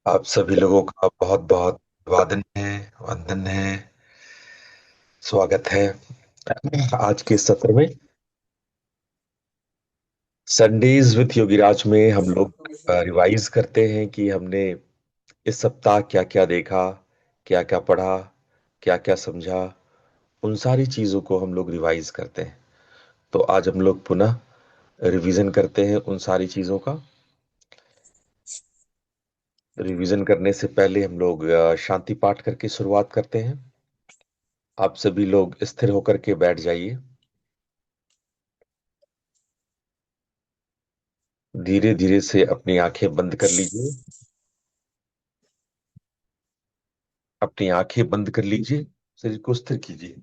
आप सभी लोगों का बहुत बहुत वंदन है। स्वागत है आज के सत्र में। संडेज विथ योगीराज में हम लोग रिवाइज करते हैं कि हमने इस सप्ताह क्या क्या देखा, क्या क्या पढ़ा, क्या क्या समझा। उन सारी चीजों को हम लोग रिवाइज करते हैं। तो आज हम लोग पुनः रिवीजन करते हैं उन सारी चीजों का। रिवीजन करने से पहले हम लोग शांति पाठ करके शुरुआत करते हैं। आप सभी लोग स्थिर होकर के बैठ जाइए। धीरे धीरे से अपनी आंखें बंद कर लीजिए। अपनी आंखें बंद कर लीजिए। शरीर को स्थिर कीजिए।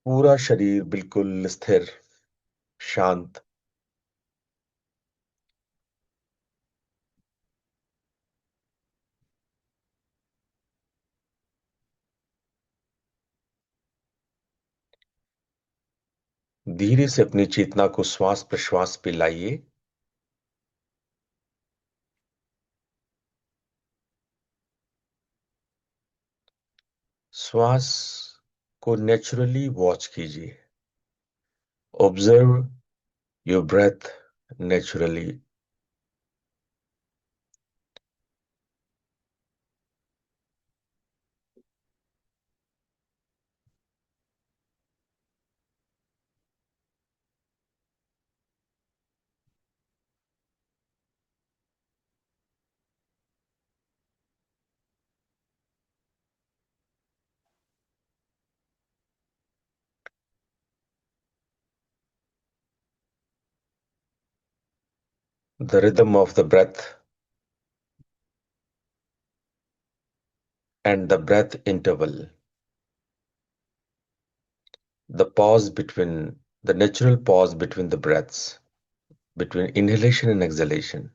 पूरा शरीर बिल्कुल स्थिर, शांत। धीरे से अपनी चेतना को श्वास प्रश्वास पे लाइए। श्वास को नेचुरली वॉच कीजिए। Observe your breath naturally. The rhythm of the breath and the breath interval, the pause between the natural pause between the breaths, between inhalation and exhalation।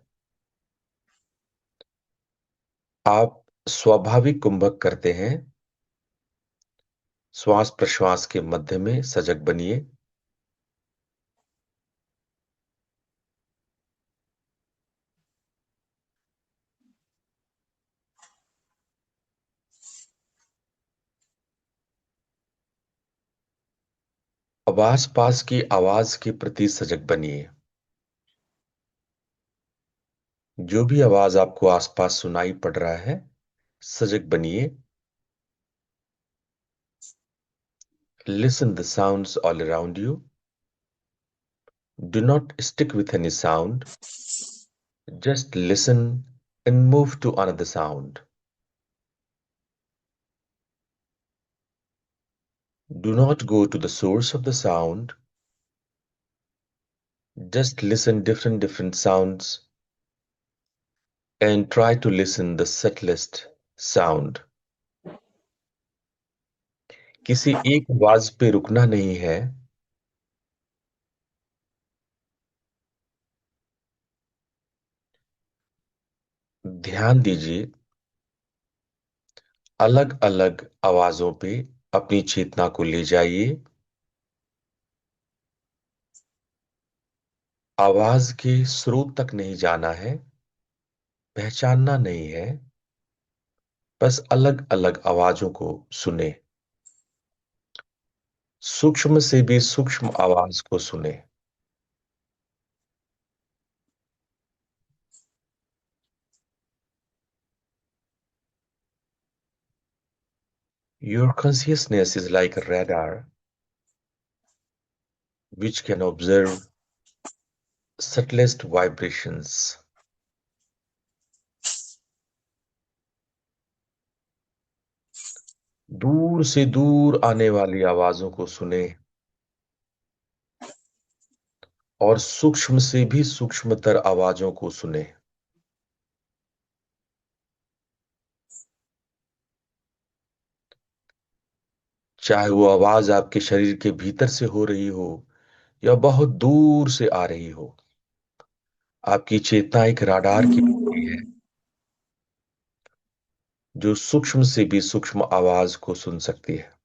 आप स्वाभाविक कुंभक करते हैं। श्वास प्रश्वास के मध्य में सजग बनिए। अब आस पास की आवाज के प्रति सजग बनिए। जो भी आवाज आपको आसपास सुनाई पड़ रहा है, सजग बनिए। Listen the sounds all around you. Do not stick with any sound. Just listen and move to another sound. Do not go to the source of the sound. Just listen different sounds and try to listen the subtlest sound. किसी एक आवाज पे रुकना नहीं है। ध्यान दीजिए। अलग अलग आवाजों पे अपनी चेतना को ले जाइए। आवाज के स्रोत तक नहीं जाना है, पहचानना नहीं है। बस अलग अलग आवाजों को सुने। सूक्ष्म से भी सूक्ष्म आवाज को सुने। Your consciousness is like a radar which can observe subtlest vibrations। दूर से दूर आने वाली आवाजों को सुने और सूक्ष्म से भी सूक्ष्मतर आवाजों को सुने। चाहे वो आवाज आपके शरीर के भीतर से हो रही हो या बहुत दूर से आ रही हो। आपकी चेतना एक राडार की रोशनी है जो सूक्ष्म से भी सूक्ष्म आवाज को सुन सकती है।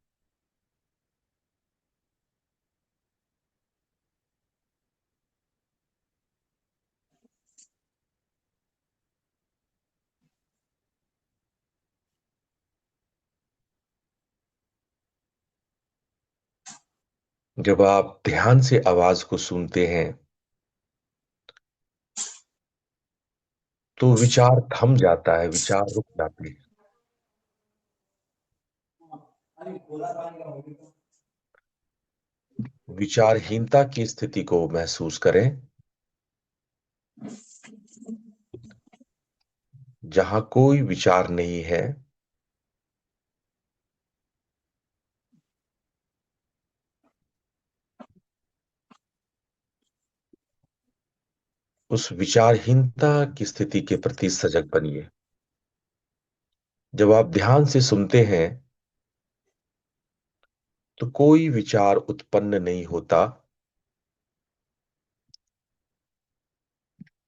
जब आप ध्यान से आवाज को सुनते हैं तो विचार थम जाता है, विचार रुक जाते हैं। विचारहीनता की स्थिति को महसूस करें, जहां कोई विचार नहीं है। उस विचारहीनता की स्थिति के प्रति सजग बनिए। जब आप ध्यान से सुनते हैं तो कोई विचार उत्पन्न नहीं होता।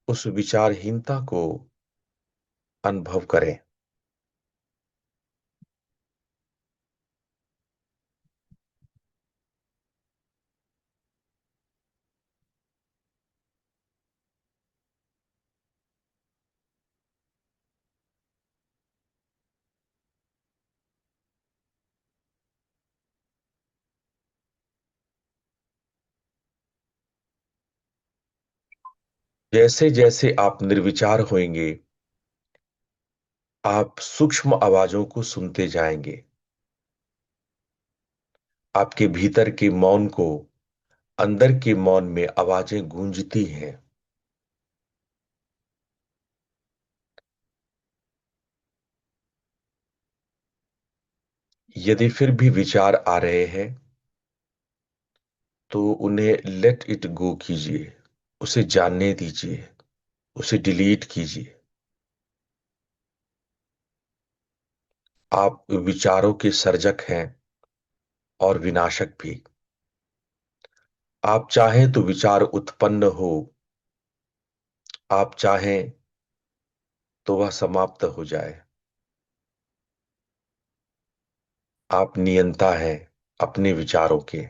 उस विचारहीनता को अनुभव करें। जैसे जैसे आप निर्विचार होंगे, आप सूक्ष्म आवाजों को सुनते जाएंगे। आपके भीतर के मौन को अंदर के मौन में आवाजें गूंजती हैं। यदि फिर भी विचार आ रहे हैं तो उन्हें लेट इट गो कीजिए, उसे जानने दीजिए, उसे डिलीट कीजिए। आप विचारों के सर्जक हैं और विनाशक भी। आप चाहें तो विचार उत्पन्न हो, आप चाहें तो वह समाप्त हो जाए। आप नियंता हैं अपने विचारों के।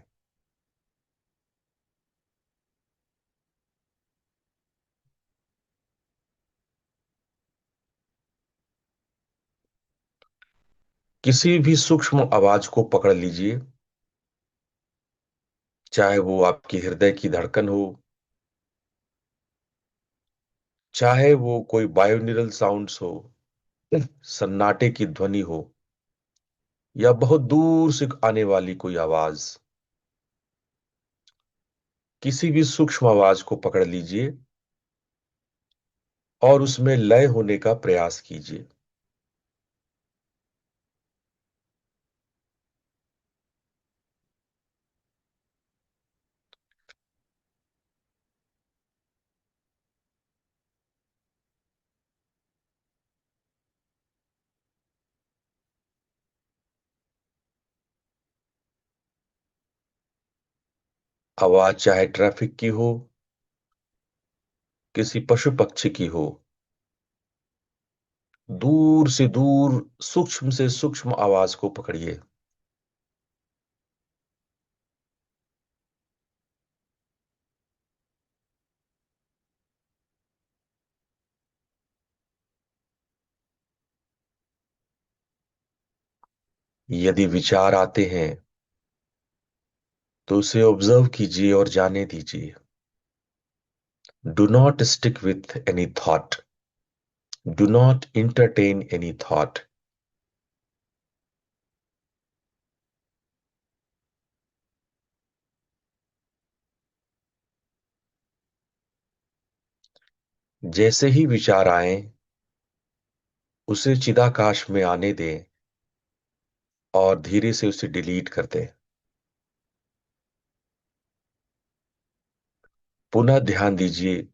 किसी भी सूक्ष्म आवाज को पकड़ लीजिए, चाहे वो आपकी हृदय की धड़कन हो, चाहे वो कोई बायोनिरल साउंड्स हो, सन्नाटे की ध्वनि हो, या बहुत दूर से आने वाली कोई आवाज। किसी भी सूक्ष्म आवाज को पकड़ लीजिए और उसमें लय होने का प्रयास कीजिए। आवाज चाहे ट्रैफिक की हो, किसी पशु पक्षी की हो, दूर से दूर सूक्ष्म से सूक्ष्म आवाज को पकड़िए। यदि विचार आते हैं तो उसे ऑब्जर्व कीजिए और जाने दीजिए। Do not stick with any thought, do not entertain any thought. जैसे ही विचार आए उसे चिदाकाश में आने दें और धीरे से उसे डिलीट कर दें। पुनः ध्यान दीजिए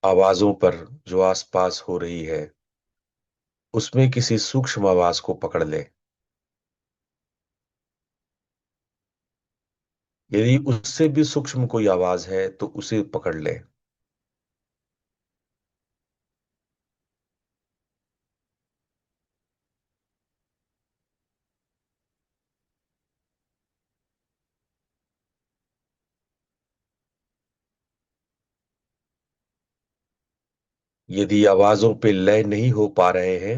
आवाजों पर जो आसपास हो रही है, उसमें किसी सूक्ष्म आवाज को पकड़ लें। यदि उससे भी सूक्ष्म कोई आवाज है तो उसे पकड़ ले। यदि आवाजों पे लय नहीं हो पा रहे हैं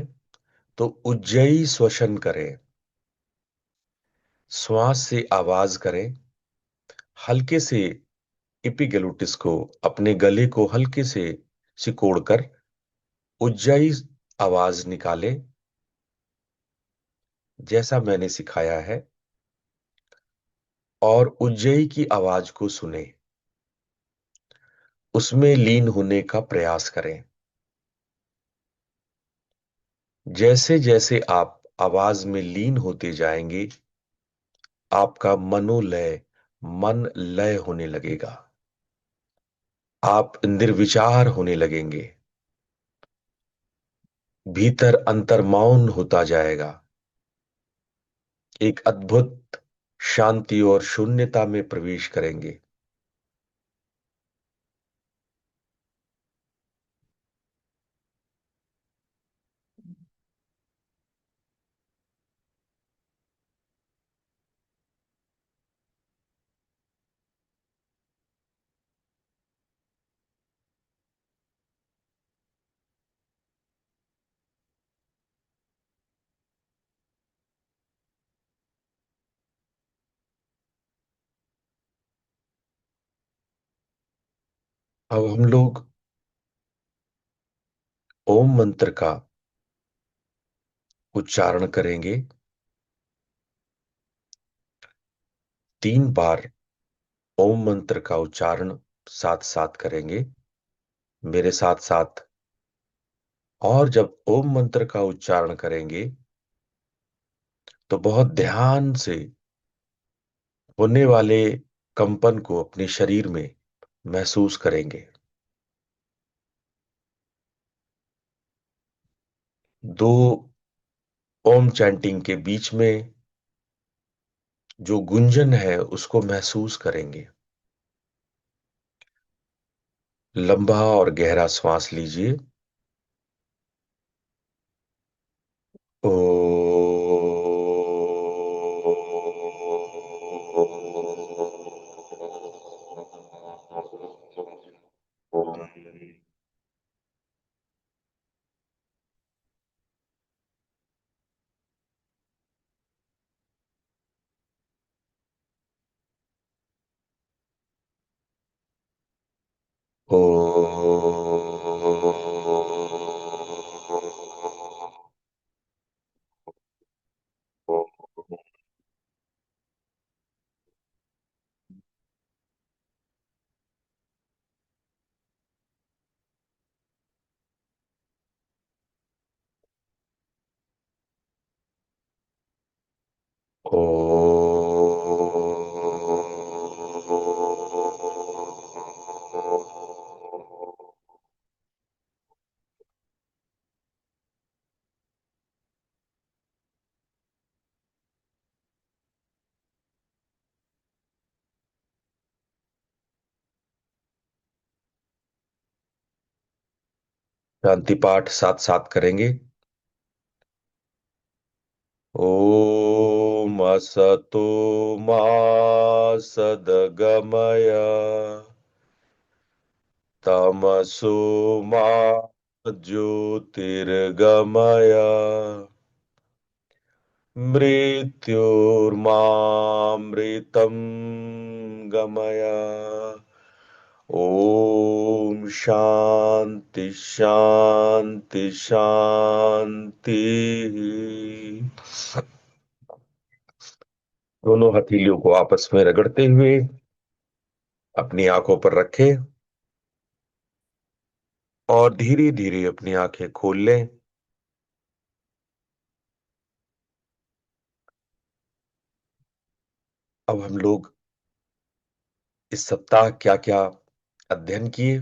तो उज्जयी श्वसन करें। श्वास से आवाज करें। हल्के से एपिग्लोटिस को, अपने गले को हल्के से सिकोड़कर उज्जयी आवाज निकालें, जैसा मैंने सिखाया है। और उज्जयी की आवाज को सुने, उसमें लीन होने का प्रयास करें। जैसे जैसे आप आवाज में लीन होते जाएंगे, आपका मनोलय, मन लय होने लगेगा। आप निर्विचार होने लगेंगे। भीतर अंतर मौन होता जाएगा। एक अद्भुत शांति और शून्यता में प्रवेश करेंगे। अब हम लोग ओम मंत्र का उच्चारण करेंगे। 3 बार ओम मंत्र का उच्चारण साथ साथ करेंगे, मेरे साथ साथ। और जब ओम मंत्र का उच्चारण करेंगे तो बहुत ध्यान से होने वाले कंपन को अपने शरीर में महसूस करेंगे। दो ओम चैंटिंग के बीच में जो गुंजन है उसको महसूस करेंगे। लंबा और गहरा श्वास लीजिए। ओ। ओ। ओ। शांति पाठ साथ साथ करेंगे। ओम असतो मा सद्गमय, तमसो मा ज्योतिर्गमय, मृत्योर्मामृतं गमय। ओम शांति शांति शांति। दोनों हथेलियों को आपस में रगड़ते हुए अपनी आंखों पर रखें और धीरे धीरे अपनी आंखें खोल लें। अब हम लोग इस सप्ताह क्या क्या अध्ययन किए,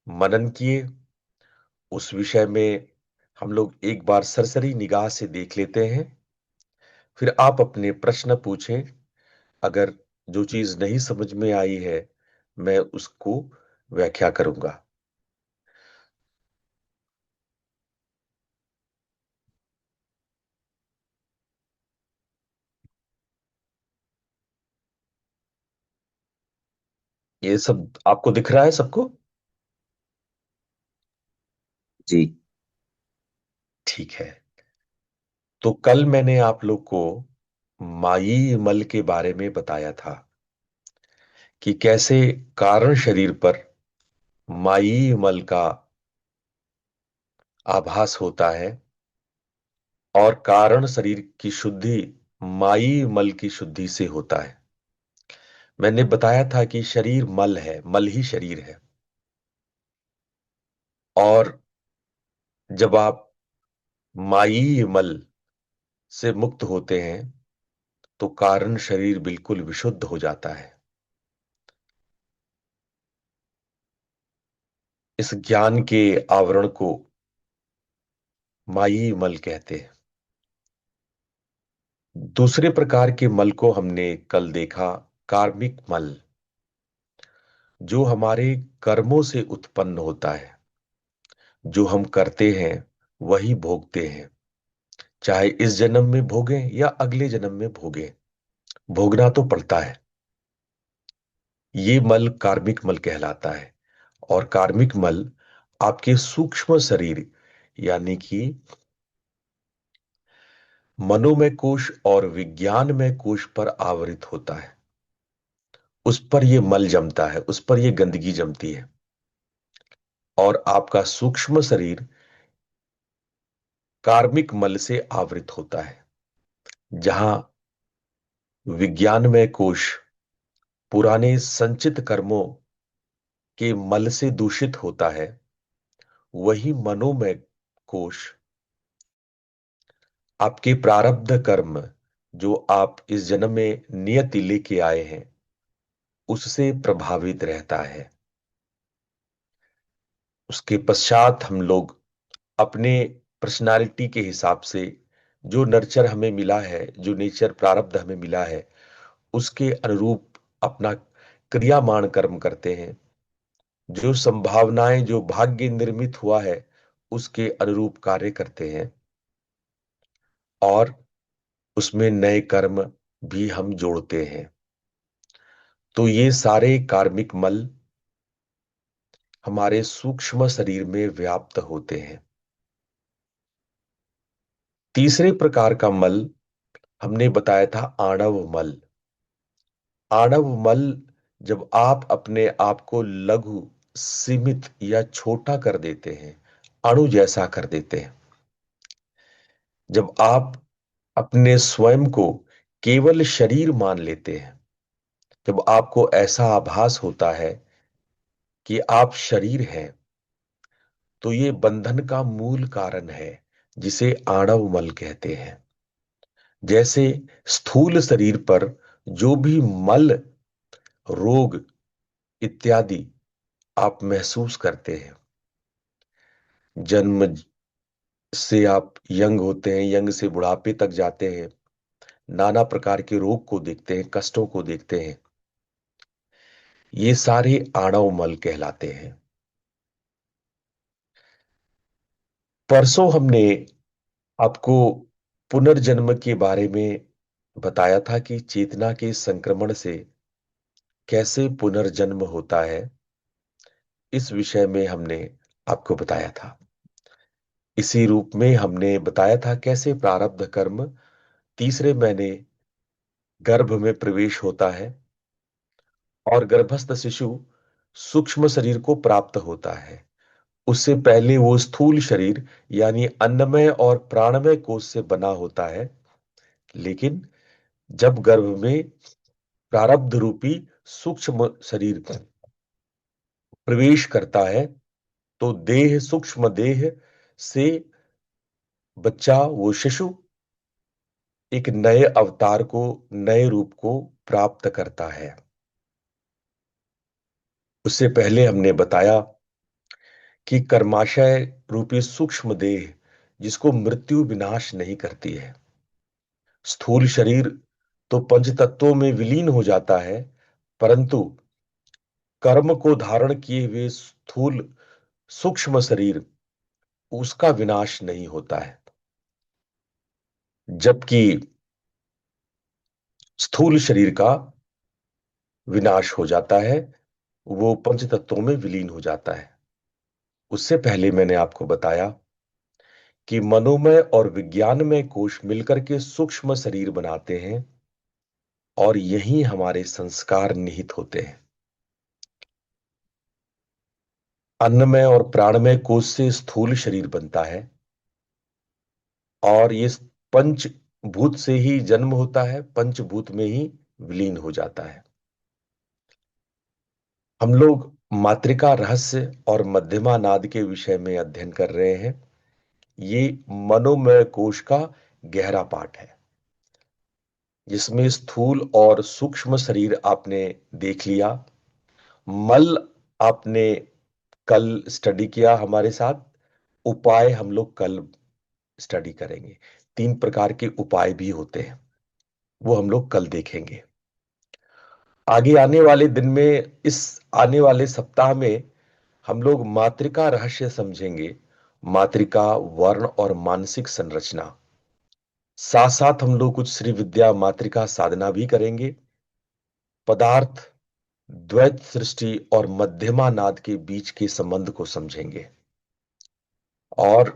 मनन किए, उस विषय में हम लोग एक बार सरसरी निगाह से देख लेते हैं। फिर आप अपने प्रश्न पूछें। अगर जो चीज नहीं समझ में आई है, मैं उसको व्याख्या करूंगा। ये सब आपको दिख रहा है सबको? जी। ठीक है। तो कल मैंने आप लोग को माई मल के बारे में बताया था कि कैसे कारण शरीर पर माई मल का आभास होता है, और कारण शरीर की शुद्धि माई मल की शुद्धि से होता है। मैंने बताया था कि शरीर मल है, मल ही शरीर है। और जब आप माई मल से मुक्त होते हैं तो कारण शरीर बिल्कुल विशुद्ध हो जाता है। इस ज्ञान के आवरण को माई मल कहते हैं। दूसरे प्रकार के मल को हमने कल देखा, कार्मिक मल, जो हमारे कर्मों से उत्पन्न होता है। जो हम करते हैं वही भोगते हैं, चाहे इस जन्म में भोगें या अगले जन्म में भोगें, भोगना तो पड़ता है। ये मल कार्मिक मल कहलाता है। और कार्मिक मल आपके सूक्ष्म शरीर, यानी कि मनोमय कोश और विज्ञानमय कोश पर आवृत होता है। उस पर यह मल जमता है, उस पर यह गंदगी जमती है। और आपका सूक्ष्म शरीर कार्मिक मल से आवृत होता है। जहां विज्ञानमय कोश पुराने संचित कर्मों के मल से दूषित होता है, वही मनोमय कोश आपके प्रारब्ध कर्म, जो आप इस जन्म में नियति लेके आए हैं, उससे प्रभावित रहता है। उसके पश्चात हम लोग अपने पर्सनालिटी के हिसाब से, जो नर्चर हमें मिला है, जो नेचर प्रारब्ध हमें मिला है, उसके अनुरूप अपना क्रियामान कर्म करते हैं। जो संभावनाएं, जो भाग्य निर्मित हुआ है, उसके अनुरूप कार्य करते हैं। और उसमें नए कर्म भी हम जोड़ते हैं। तो ये सारे कार्मिक मल हमारे सूक्ष्म शरीर में व्याप्त होते हैं। तीसरे प्रकार का मल हमने बताया था आणव मल। आणव मल, जब आप अपने आप को लघु, सीमित या छोटा कर देते हैं, अणु जैसा कर देते हैं, जब आप अपने स्वयं को केवल शरीर मान लेते हैं, जब आपको ऐसा आभास होता है कि आप शरीर हैं, तो ये बंधन का मूल कारण है, जिसे आणव मल कहते हैं। जैसे स्थूल शरीर पर जो भी मल, रोग इत्यादि आप महसूस करते हैं, जन्म से आप यंग होते हैं, यंग से बुढ़ापे तक जाते हैं, नाना प्रकार के रोग को देखते हैं, कष्टों को देखते हैं, ये सारे आणव मल कहलाते हैं। परसों हमने आपको पुनर्जन्म के बारे में बताया था कि चेतना के संक्रमण से कैसे पुनर्जन्म होता है। इस विषय में हमने आपको बताया था। इसी रूप में हमने बताया था कैसे प्रारब्ध कर्म तीसरे महीने गर्भ में प्रवेश होता है, और गर्भस्थ शिशु सूक्ष्म शरीर को प्राप्त होता है। उससे पहले वो स्थूल शरीर, यानी अन्नमय और प्राणमय कोश से बना होता है। लेकिन जब गर्भ में प्रारब्ध रूपी सूक्ष्म शरीर प्रवेश करता है, तो देह, सूक्ष्म देह से बच्चा, वो शिशु एक नए अवतार को, नए रूप को प्राप्त करता है। उससे पहले हमने बताया कि कर्माशय रूपी सूक्ष्म देह, जिसको मृत्यु विनाश नहीं करती है, स्थूल शरीर तो पंच तत्वों में विलीन हो जाता है, परंतु कर्म को धारण किए हुए स्थूल सूक्ष्म शरीर, उसका विनाश नहीं होता है। जबकि स्थूल शरीर का विनाश हो जाता है, वो पंच तत्वों में विलीन हो जाता है। उससे पहले मैंने आपको बताया कि मनोमय और विज्ञानमय कोश मिलकर के सूक्ष्म शरीर बनाते हैं, और यहीं हमारे संस्कार निहित होते हैं। अन्नमय और प्राणमय कोश से स्थूल शरीर बनता है, और ये पंच भूत से ही जन्म होता है, पंचभूत में ही विलीन हो जाता है। हम लोग मातृका रहस्य और मध्यमा नाद के विषय में अध्ययन कर रहे हैं। ये मनोमय कोश का गहरा पाठ है, जिसमें स्थूल और सूक्ष्म शरीर आपने देख लिया। मल आपने कल स्टडी किया हमारे साथ। उपाय हम लोग कल स्टडी करेंगे। 3 प्रकार के उपाय भी होते हैं, वो हम लोग कल देखेंगे। आगे आने वाले दिन में, इस आने वाले सप्ताह में, हम लोग मातृका रहस्य समझेंगे। मातृका, वर्ण और मानसिक संरचना। साथ साथ हम लोग कुछ श्री विद्या मातृका साधना भी करेंगे। पदार्थ, द्वैत सृष्टि और मध्यमा नाद के बीच के संबंध को समझेंगे। और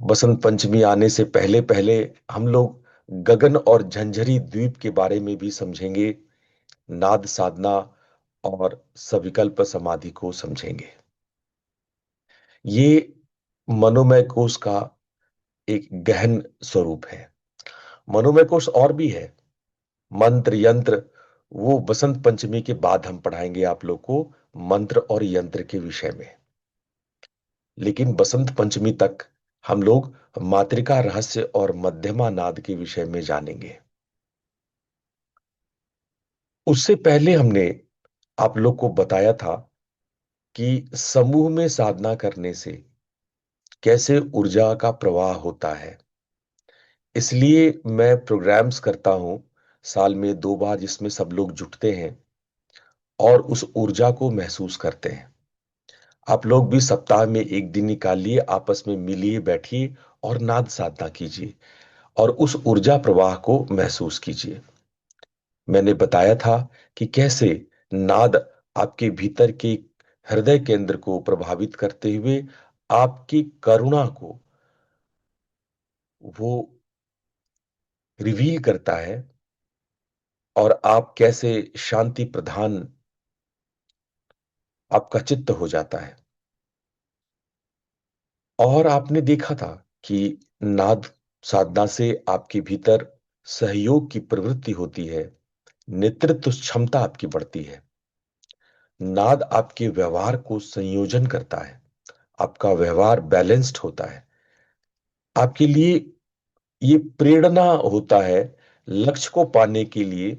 बसंत पंचमी आने से पहले पहले हम लोग गगन और झंझरी द्वीप के बारे में भी समझेंगे। नाद साधना और सविकल्प समाधि को समझेंगे। ये मनोमय कोश का एक गहन स्वरूप है। मनोमय कोश और भी है, मंत्र यंत्र, वो बसंत पंचमी के बाद हम पढ़ाएंगे आप लोग को, मंत्र और यंत्र के विषय में। लेकिन बसंत पंचमी तक हम लोग मातृका रहस्य और मध्यमा नाद के विषय में जानेंगे। उससे पहले हमने आप लोग को बताया था कि समूह में साधना करने से कैसे ऊर्जा का प्रवाह होता है। इसलिए मैं प्रोग्राम्स करता हूं साल में 2 बार, जिसमें सब लोग जुटते हैं और उस ऊर्जा को महसूस करते हैं। आप लोग भी सप्ताह में एक दिन निकालिए, आपस में मिलिए, बैठिए और नाद साधना कीजिए और उस ऊर्जा प्रवाह को महसूस कीजिए। मैंने बताया था कि कैसे नाद आपके भीतर के हृदय केंद्र को प्रभावित करते हुए आपकी करुणा को वो रिवील करता है, और आप कैसे शांति प्रधान आपका चित्त हो जाता है। और आपने देखा था कि नाद साधना से आपके भीतर सहयोग की प्रवृत्ति होती है, नेतृत्व क्षमता आपकी बढ़ती है। नाद आपके व्यवहार को संयोजन करता है, आपका व्यवहार बैलेंस्ड होता है, आपके लिए ये प्रेरणा होता है। लक्ष्य को पाने के लिए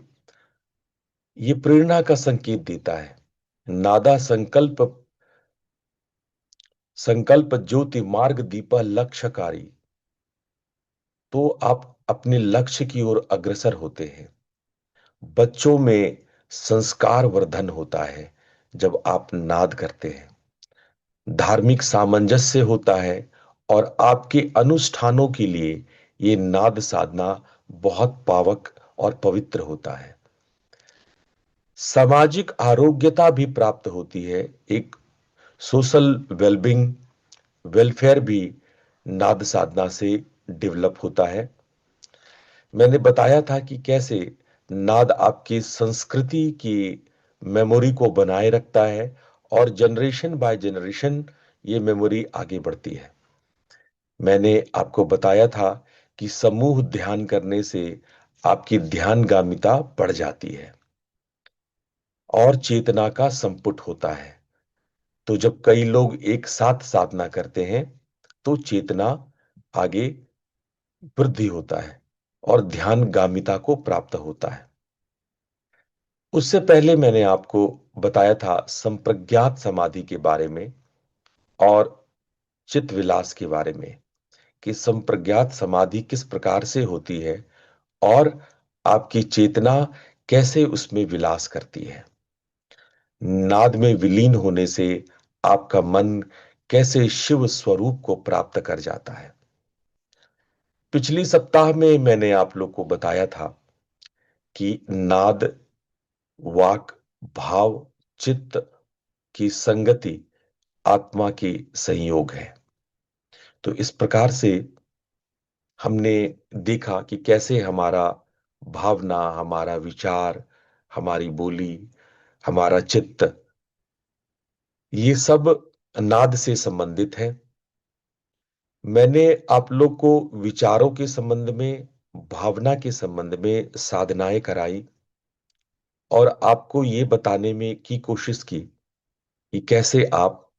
ये प्रेरणा का संकेत देता है। नादा संकल्प, संकल्प ज्योति मार्ग दीपा लक्ष्यकारी। तो आप अपने लक्ष्य की ओर अग्रसर होते हैं। बच्चों में संस्कार वर्धन होता है जब आप नाद करते हैं। धार्मिक सामंजस्य होता है, और आपके अनुष्ठानों के लिए ये नाद साधना बहुत पावक और पवित्र होता है। सामाजिक आरोग्यता भी प्राप्त होती है। एक सोशल वेलबिंग, वेलफेयर भी नाद साधना से डेवलप होता है। मैंने बताया था कि कैसे नाद आपकी संस्कृति की मेमोरी को बनाए रखता है, और जनरेशन बाय जनरेशन ये मेमोरी आगे बढ़ती है। मैंने आपको बताया था कि समूह ध्यान करने से आपकी ध्यानगामिता बढ़ जाती है और चेतना का संपुट होता है। तो जब कई लोग एक साथ साधना करते हैं, तो चेतना आगे वृद्धि होता है और ध्यानगामिता को प्राप्त होता है। उससे पहले मैंने आपको बताया था संप्रज्ञात समाधि के बारे में और चित्त विलास के बारे में, कि संप्रज्ञात समाधि किस प्रकार से होती है और आपकी चेतना कैसे उसमें विलास करती है। नाद में विलीन होने से आपका मन कैसे शिव स्वरूप को प्राप्त कर जाता है। पिछली सप्ताह में मैंने आप लोग को बताया था कि नाद, वाक, भाव, चित्त की संगति आत्मा की संयोग है। तो इस प्रकार से हमने देखा कि कैसे हमारा भावना, हमारा विचार, हमारी बोली, हमारा चित्त, ये सब नाद से संबंधित है। मैंने आप लोग को विचारों के संबंध में, भावना के संबंध में साधनाएं कराई और आपको ये बताने में की कोशिश की कि कैसे आप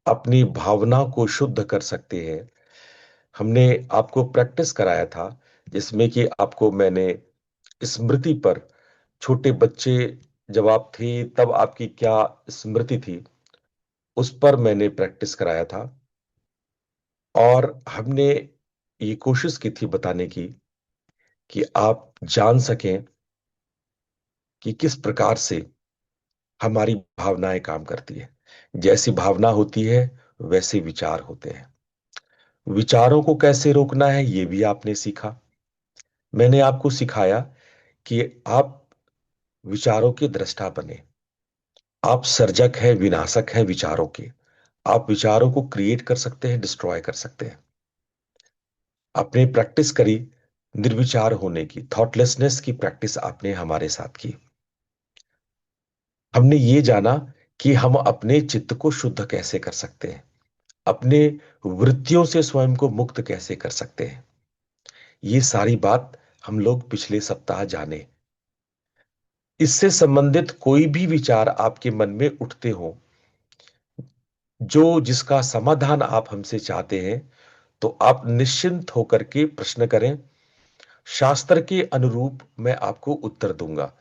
अपनी भावना को शुद्ध कर सकते हैं। हमने आपको प्रैक्टिस कराया था जिसमें कि आपको मैंने स्मृति पर, छोटे बच्चे जब आप थे तब आपकी क्या स्मृति थी, उस पर मैंने प्रैक्टिस कराया था। और हमने ये कोशिश की थी बताने की कि आप जान सकें कि किस प्रकार से हमारी भावनाएं काम करती है। जैसी भावना होती है वैसे विचार होते हैं। विचारों को कैसे रोकना है ये भी आपने सीखा। मैंने आपको सिखाया कि आप विचारों के दृष्टा बने। आप सर्जक हैं, विनाशक हैं विचारों के। आप विचारों को क्रिएट कर सकते हैं, डिस्ट्रॉय कर सकते हैं। आपने प्रैक्टिस करी निर्विचार होने की, थॉटलेसनेस की प्रैक्टिस आपने हमारे साथ की। हमने ये जाना कि हम अपने चित्त को शुद्ध कैसे कर सकते हैं, अपने वृत्तियों से स्वयं को मुक्त कैसे कर सकते हैं। ये सारी बात हम लोग पिछले सप्ताह जाने। इससे संबंधित कोई भी विचार आपके मन में उठते हो, जो जिसका समाधान आप हमसे चाहते हैं, तो आप निश्चिंत होकर के प्रश्न करें। शास्त्र के अनुरूप मैं आपको उत्तर दूंगा।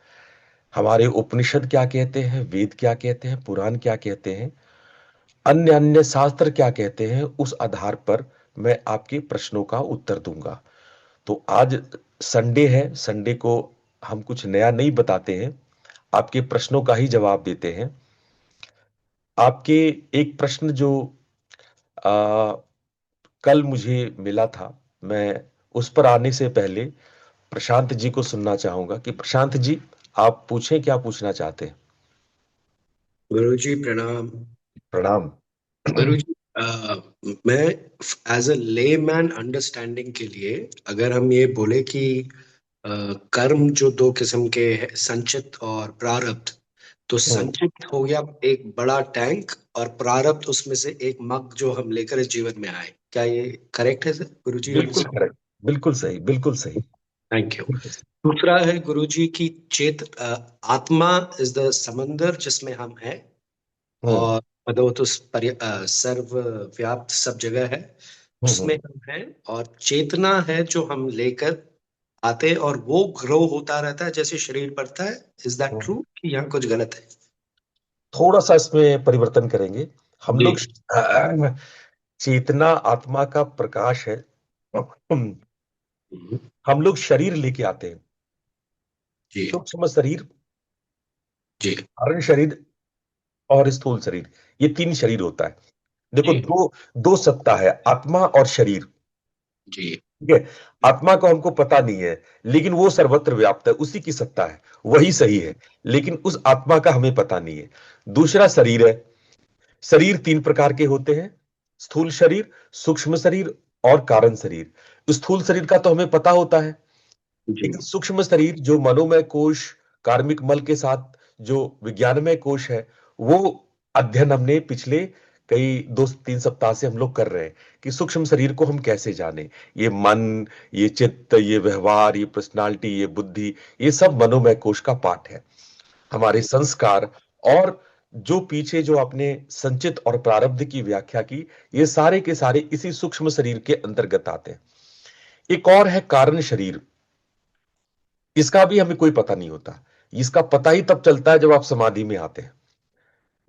हमारे उपनिषद क्या कहते हैं, वेद क्या कहते हैं, पुराण क्या कहते हैं, अन्य अन्य शास्त्र क्या कहते हैं, उस आधार पर मैं आपके प्रश्नों का उत्तर दूंगा। तो आज संडे है, संडे को हम कुछ नया नहीं बताते हैं, आपके प्रश्नों का ही जवाब देते हैं। आपके एक प्रश्न जो आ, कल मुझे मिला था, मैं उस पर आने से पहले प्रशांत जी को सुनना चाहूंगा कि प्रशांत जी आप पूछें, क्या पूछना चाहते हैं। गुरुजी प्रणाम। प्रणाम। गुरुजी, मैं एज अ लेमैन अंडरस्टैंडिंग के लिए, अगर हम ये बोले कि अ, कर्म जो दो किस्म के हैं, संचित और प्रारब्ध, तो हम्म, संचित हो गया एक बड़ा टैंक और प्रारब्ध उसमें से एक मग जो हम लेकर इस जीवन में आए। क्या ये करेक्ट है सर गुरुजी? बिल्कुल करेक्ट, बिल्कुल सही, बिल्कुल सही। Thank you. दूसरा है गुरुजी की आत्मा इज द समंदर जिसमें हम हैं, हम्म, और वो तो सर्वव्याप्त सब जगह है, उसमें हम्म, हम हैं। और चेतना है जो हम लेकर आते हैं और वो ग्रो होता रहता है जैसे शरीर बढ़ता है। Is that hmm. ट्रू कि यहाँ कुछ गलत है? थोड़ा सा इसमें परिवर्तन करेंगे हम जी। लोग। चेतना आत्मा का प्रकाश है। हम हम्म, हम लोग शरीर लेके आते हैं, जी। सूक्ष्म शरीर, जी। कारण शरीर और स्थूल शरीर। ये तीन शरीर होता है। देखो, जी। दो दो सत्ता है, आत्मा और शरीर। जी। ठीक है। आत्मा को हमको पता नहीं है, लेकिन वो सर्वत्र व्याप्त है, उसी की सत्ता है, वही सही है। लेकिन उस आत्मा का हमें पता नहीं है। दूसरा शरीर है। शरीर तीन प्रकार के होते हैं, स्थूल शरीर, सूक्ष्म शरीर और कारण शरीर। स्थूल शरीर का तो हमें पता होता है, जी। लेकिन सूक्ष्म शरीर जो मनोमय कोश, कार्मिक मल के साथ जो विज्ञानमय कोश है, वो अध्ययन हमने पिछले कई 2-3 सप्ताह से हम लोग कर रहे हैं कि सूक्ष्म शरीर को हम कैसे जाने। ये मन, ये चित्त, ये व्यवहार, ये पर्सनालिटी, ये बुद्धि, ये सब मनोमय कोश का पार्ट है। हमारे संस्कार और जो पीछे जो आपने संचित और प्रारब्ध की व्याख्या की, ये सारे के सारे इसी सूक्ष्म शरीर के अंतर्गत आते हैं। एक और है कारण शरीर। इसका भी हमें कोई पता नहीं होता। इसका पता ही तब चलता है जब आप समाधि में आते हैं,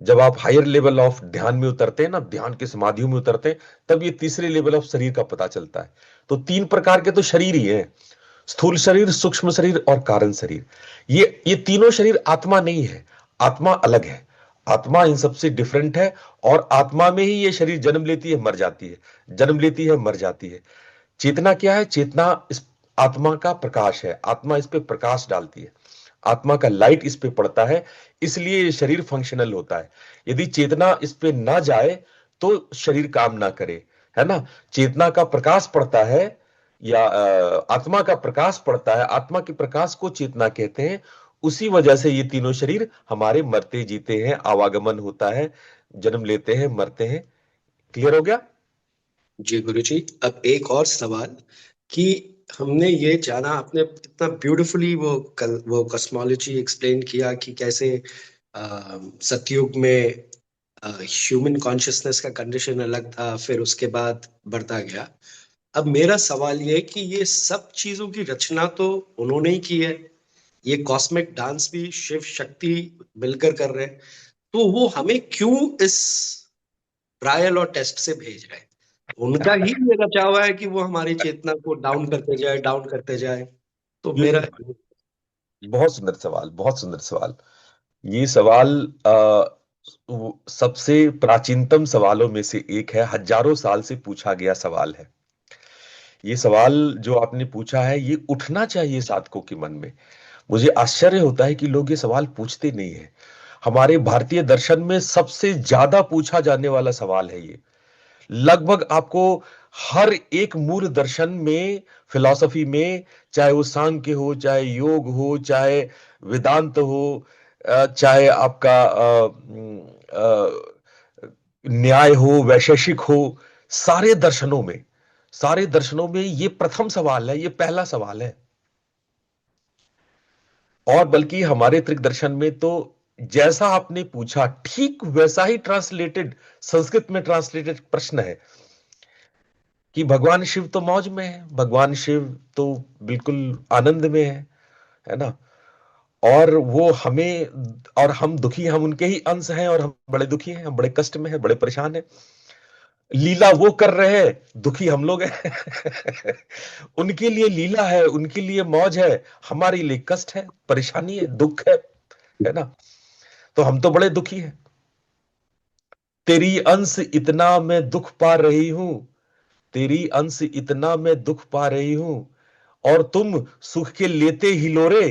जब आप हायर लेवल ऑफ ध्यान में उतरते हैं ना, ध्यान के समाधियों में उतरते हैं, तब ये तीसरे लेवल ऑफ शरीर का पता चलता है। तो तीन प्रकार के तो शरीर ही हैं, स्थूल शरीर, सूक्ष्म शरीर और कारण शरीर, ये तीनों शरीर आत्मा नहीं है। आत्मा अलग है। आत्मा इन सबसे डिफरेंट है। और आत्मा में ही ये शरीर जन्म लेती है, मर जाती है, जन्म लेती है, मर जाती है। चेतना क्या है? चेतना इस आत्मा का प्रकाश है। आत्मा इस पे प्रकाश डालती है, आत्मा का लाइट इस पे पड़ता है, इसलिए ये शरीर फंक्शनल होता है। यदि चेतना इस पे ना जाए तो शरीर काम ना करे, है ना। चेतना का प्रकाश पड़ता है, या आत्मा का प्रकाश पड़ता है, आत्मा के प्रकाश को चेतना कहते हैं। उसी वजह से ये तीनों शरीर हमारे मरते जीते हैं, आवागमन होता है, जन्म लेते हैं, मरते हैं। क्लियर हो गया? जी गुरुजी, अब एक और सवाल कि हमने ये जाना, आपने इतना ब्यूटीफुली वो कल वो कॉस्मोलॉजी एक्सप्लेन किया कि कैसे सतयुग में ह्यूमन कॉन्शियसनेस का कंडीशन अलग था, फिर उसके बाद बढ़ता गया। अब मेरा सवाल ये है कि ये सब चीजों की रचना तो उन्होंने ही की है, ये कॉस्मिक डांस भी शिव शक्ति मिलकर कर रहे हैं, तो वो हमें क्यों इस ट्रायल और टेस्ट से भेज रहे हैं? उनका ही ये रचा हुआ है कि वो हमारी चेतना को डाउन करते जाए, डाउन करते जाए। तो मेरा ये बहुत सुंदर सवाल, बहुत सुंदर सवाल। ये सवाल सबसे प्राचीनतम सवालों में से एक है, हजारों साल से पूछा गया सवाल है। ये सवाल जो आपने पूछा है, ये उठना चाहिए साधकों के मन में। मुझे आश्चर्य होता है कि लोग ये सवाल पूछते नहीं है। हमारे भारतीय दर्शन में सबसे ज्यादा पूछा जाने वाला सवाल है ये। लगभग आपको हर एक मूल दर्शन में, फिलॉसफी में, चाहे वो सांख्य हो, चाहे योग हो, चाहे वेदांत हो, चाहे आपका न्याय हो, वैशेषिक हो, सारे दर्शनों में, सारे दर्शनों में ये प्रथम सवाल है, ये पहला सवाल है। और बल्कि हमारे त्रिक दर्शन में तो जैसा आपने पूछा ठीक वैसा ही ट्रांसलेटेड, संस्कृत में ट्रांसलेटेड प्रश्न है कि भगवान शिव तो मौज में है, भगवान शिव तो बिल्कुल आनंद में है ना। और वो हमें, और हम दुखी, हम उनके ही अंश हैं, और हम बड़े दुखी हैं, हम बड़े कष्ट में हैं, बड़े परेशान हैं। लीला वो कर रहे हैं, दुखी हम लोग हैं। उनके लिए लीला है, उनके लिए मौज है, हमारे लिए कष्ट है, परेशानी है, दुख है ना। तो हम तो बड़े दुखी हैं। तेरी अंश इतना मैं दुख पा रही हूं, तेरी अंश इतना मैं दुख पा रही हूं, और तुम सुख के लेते हिलोरे।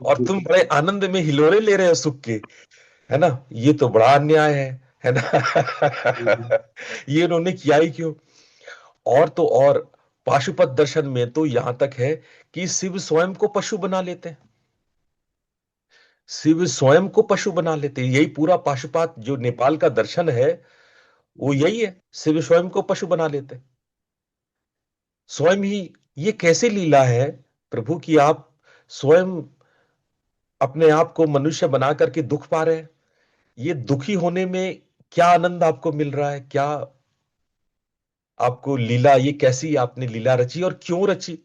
और तुम बड़े आनंद में हिलोरे ले रहे हो सुख के, है ना। ये तो बड़ा अन्याय है ना। ये उन्होंने किया ही क्यों? और तो और, पाशुपत दर्शन में तो यहां तक है कि शिव स्वयं को पशु बना लेते हैं। शिव स्वयं को पशु बना लेते हैं। यही पूरा पाशुपात जो नेपाल का दर्शन है, वो यही है, शिव स्वयं को पशु बना लेते हैं स्वयं ही। ये कैसे लीला है प्रभु की आप स्वयं अपने आप को मनुष्य बना करके दुख पा रहे हैं? ये दुखी होने में क्या आनंद आपको मिल रहा है? क्या आपको लीला, ये कैसी आपने लीला रची और क्यों रची?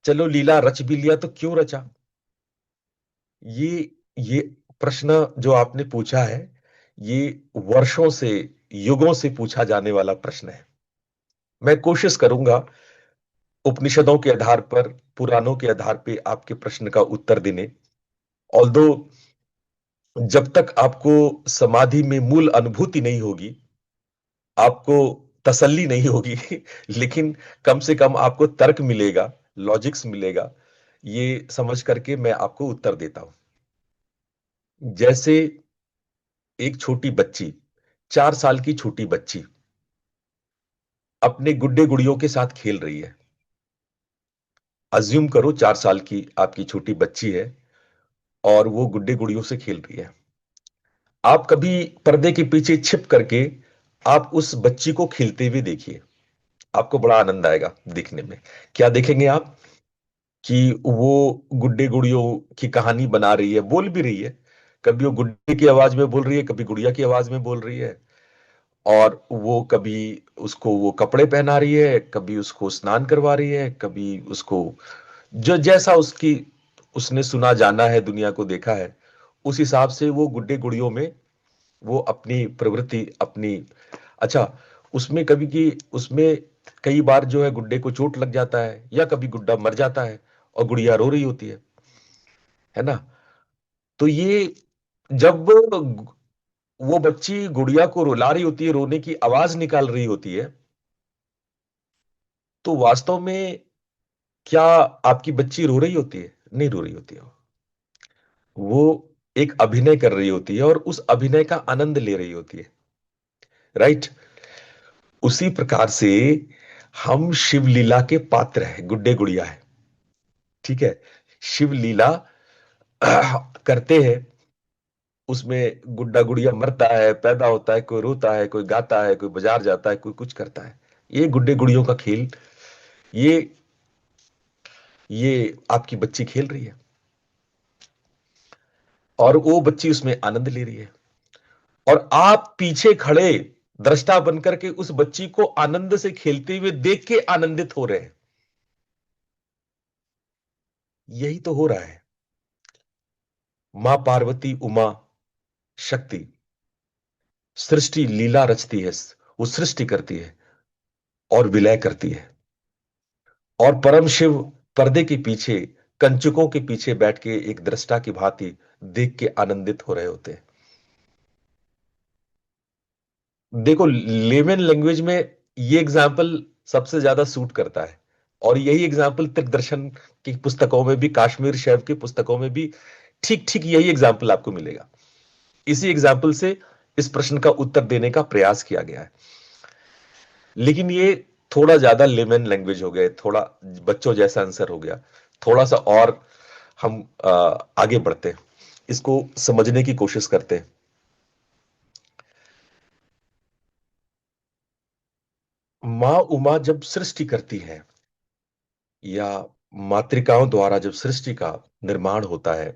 चलो लीला रच भी लिया तो क्यों रचा? ये प्रश्न जो आपने पूछा है, ये वर्षों से, युगों से पूछा जाने वाला प्रश्न है। मैं कोशिश करूंगा उपनिषदों के आधार पर, पुराणों के आधार पे आपके प्रश्न का उत्तर देने। ऑल्दो जब तक आपको समाधि में मूल अनुभूति नहीं होगी, आपको तसल्ली नहीं होगी, लेकिन कम से कम आपको तर्क मिलेगा, लॉजिक्स मिलेगा, ये समझ करके मैं आपको उत्तर देता हूं। जैसे एक छोटी बच्ची, 4 साल की छोटी बच्ची अपने गुड्डे गुड़ियों के साथ खेल रही है। अज्यूम करो 4 साल की आपकी छोटी बच्ची है और वो गुड्डे गुड़ियों से खेल रही है। आप कभी पर्दे के पीछे छिप करके आप उस बच्ची को खेलते हुए देखिए, आपको बड़ा आनंद आएगा देखने में। क्या देखेंगे आप? कि वो गुड्डे गुड़ियों की कहानी बना रही है, बोल भी रही है। कभी वो गुड्डे की आवाज में बोल रही है, कभी गुड़िया की आवाज में बोल रही है। और वो कभी उसको वो कपड़े पहना रही है, कभी उसको स्नान करवा रही है, कभी उसको जो जैसा उसकी, उसने सुना जाना है, दुनिया को देखा है, उस हिसाब से वो गुड्डे गुड़ियों में वो अपनी प्रवृत्ति, अपनी, अच्छा, उसमें कभी की उसमें कई बार जो है गुड्डे को चोट लग जाता है या कभी गुड्डा मर जाता है और गुड़िया रो रही होती है ना। तो ये जब वो बच्ची गुड़िया को रुला रही होती है, रोने की आवाज निकाल रही होती है, तो वास्तव में क्या आपकी बच्ची रो रही होती है? नहीं रो रही होती है। वो एक अभिनय कर रही होती है और उस अभिनय का आनंद ले रही होती है। राइट। उसी प्रकार से हम शिव लीला के पात्र हैं, गुड्डे गुड़िया है। ठीक है। शिव लीला करते हैं, उसमें गुड्डा गुड़िया मरता है, पैदा होता है, कोई रोता है, कोई गाता है, कोई बाजार जाता है, कोई कुछ करता है। ये गुड्डे गुड़ियों का खेल, ये ये आपकी बच्ची खेल रही है और वो बच्ची उसमें आनंद ले रही है, और आप पीछे खड़े दृष्टा बनकर के उस बच्ची को आनंद से खेलते हुए देख के आनंदित हो रहे हैं। यही तो हो रहा है। मां पार्वती, उमा शक्ति सृष्टि लीला रचती है, वो सृष्टि करती है और विलय करती है, और परम शिव पर्दे के पीछे, कंचुकों के पीछे बैठ के एक दृष्टा की भांति देख के आनंदित हो रहे होते हैं। देखो, लेमन लैंग्वेज में ये एग्जाम्पल सबसे ज्यादा सूट करता है, और यही एग्जाम्पल दर्शन की पुस्तकों में भी, काश्मीर शैव की पुस्तकों में भी ठीक ठीक यही एग्जाम्पल आपको मिलेगा। इसी एग्जाम्पल से इस प्रश्न का उत्तर देने का प्रयास किया गया है। लेकिन ये थोड़ा ज्यादा लेमन लैंग्वेज हो गया, थोड़ा बच्चों जैसा आंसर हो गया। थोड़ा सा और हम आगे बढ़ते हैं, इसको समझने की कोशिश करते हैं। मां उमा जब सृष्टि करती है, या मातृकाओं द्वारा जब सृष्टि का निर्माण होता है,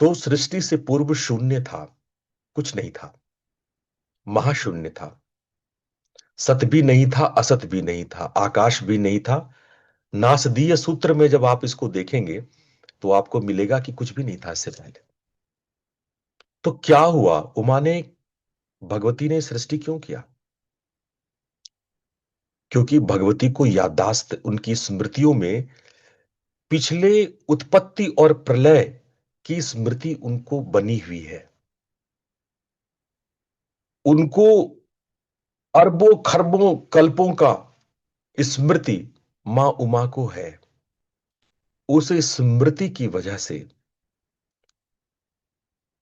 तो सृष्टि से पूर्व शून्य था, कुछ नहीं था, महाशून्य था। सत भी नहीं था, असत भी नहीं था, आकाश भी नहीं था। नासदीय सूत्र में जब आप इसको देखेंगे तो आपको मिलेगा कि कुछ भी नहीं था इससे पहले। तो क्या हुआ? उमा ने, भगवती ने सृष्टि क्यों किया? क्योंकि भगवती को याददाश्त, उनकी स्मृतियों में पिछले उत्पत्ति और प्रलय की स्मृति उनको बनी हुई है। उनको अरबों खरबों कल्पों का स्मृति मां उमा को है। उस स्मृति की वजह से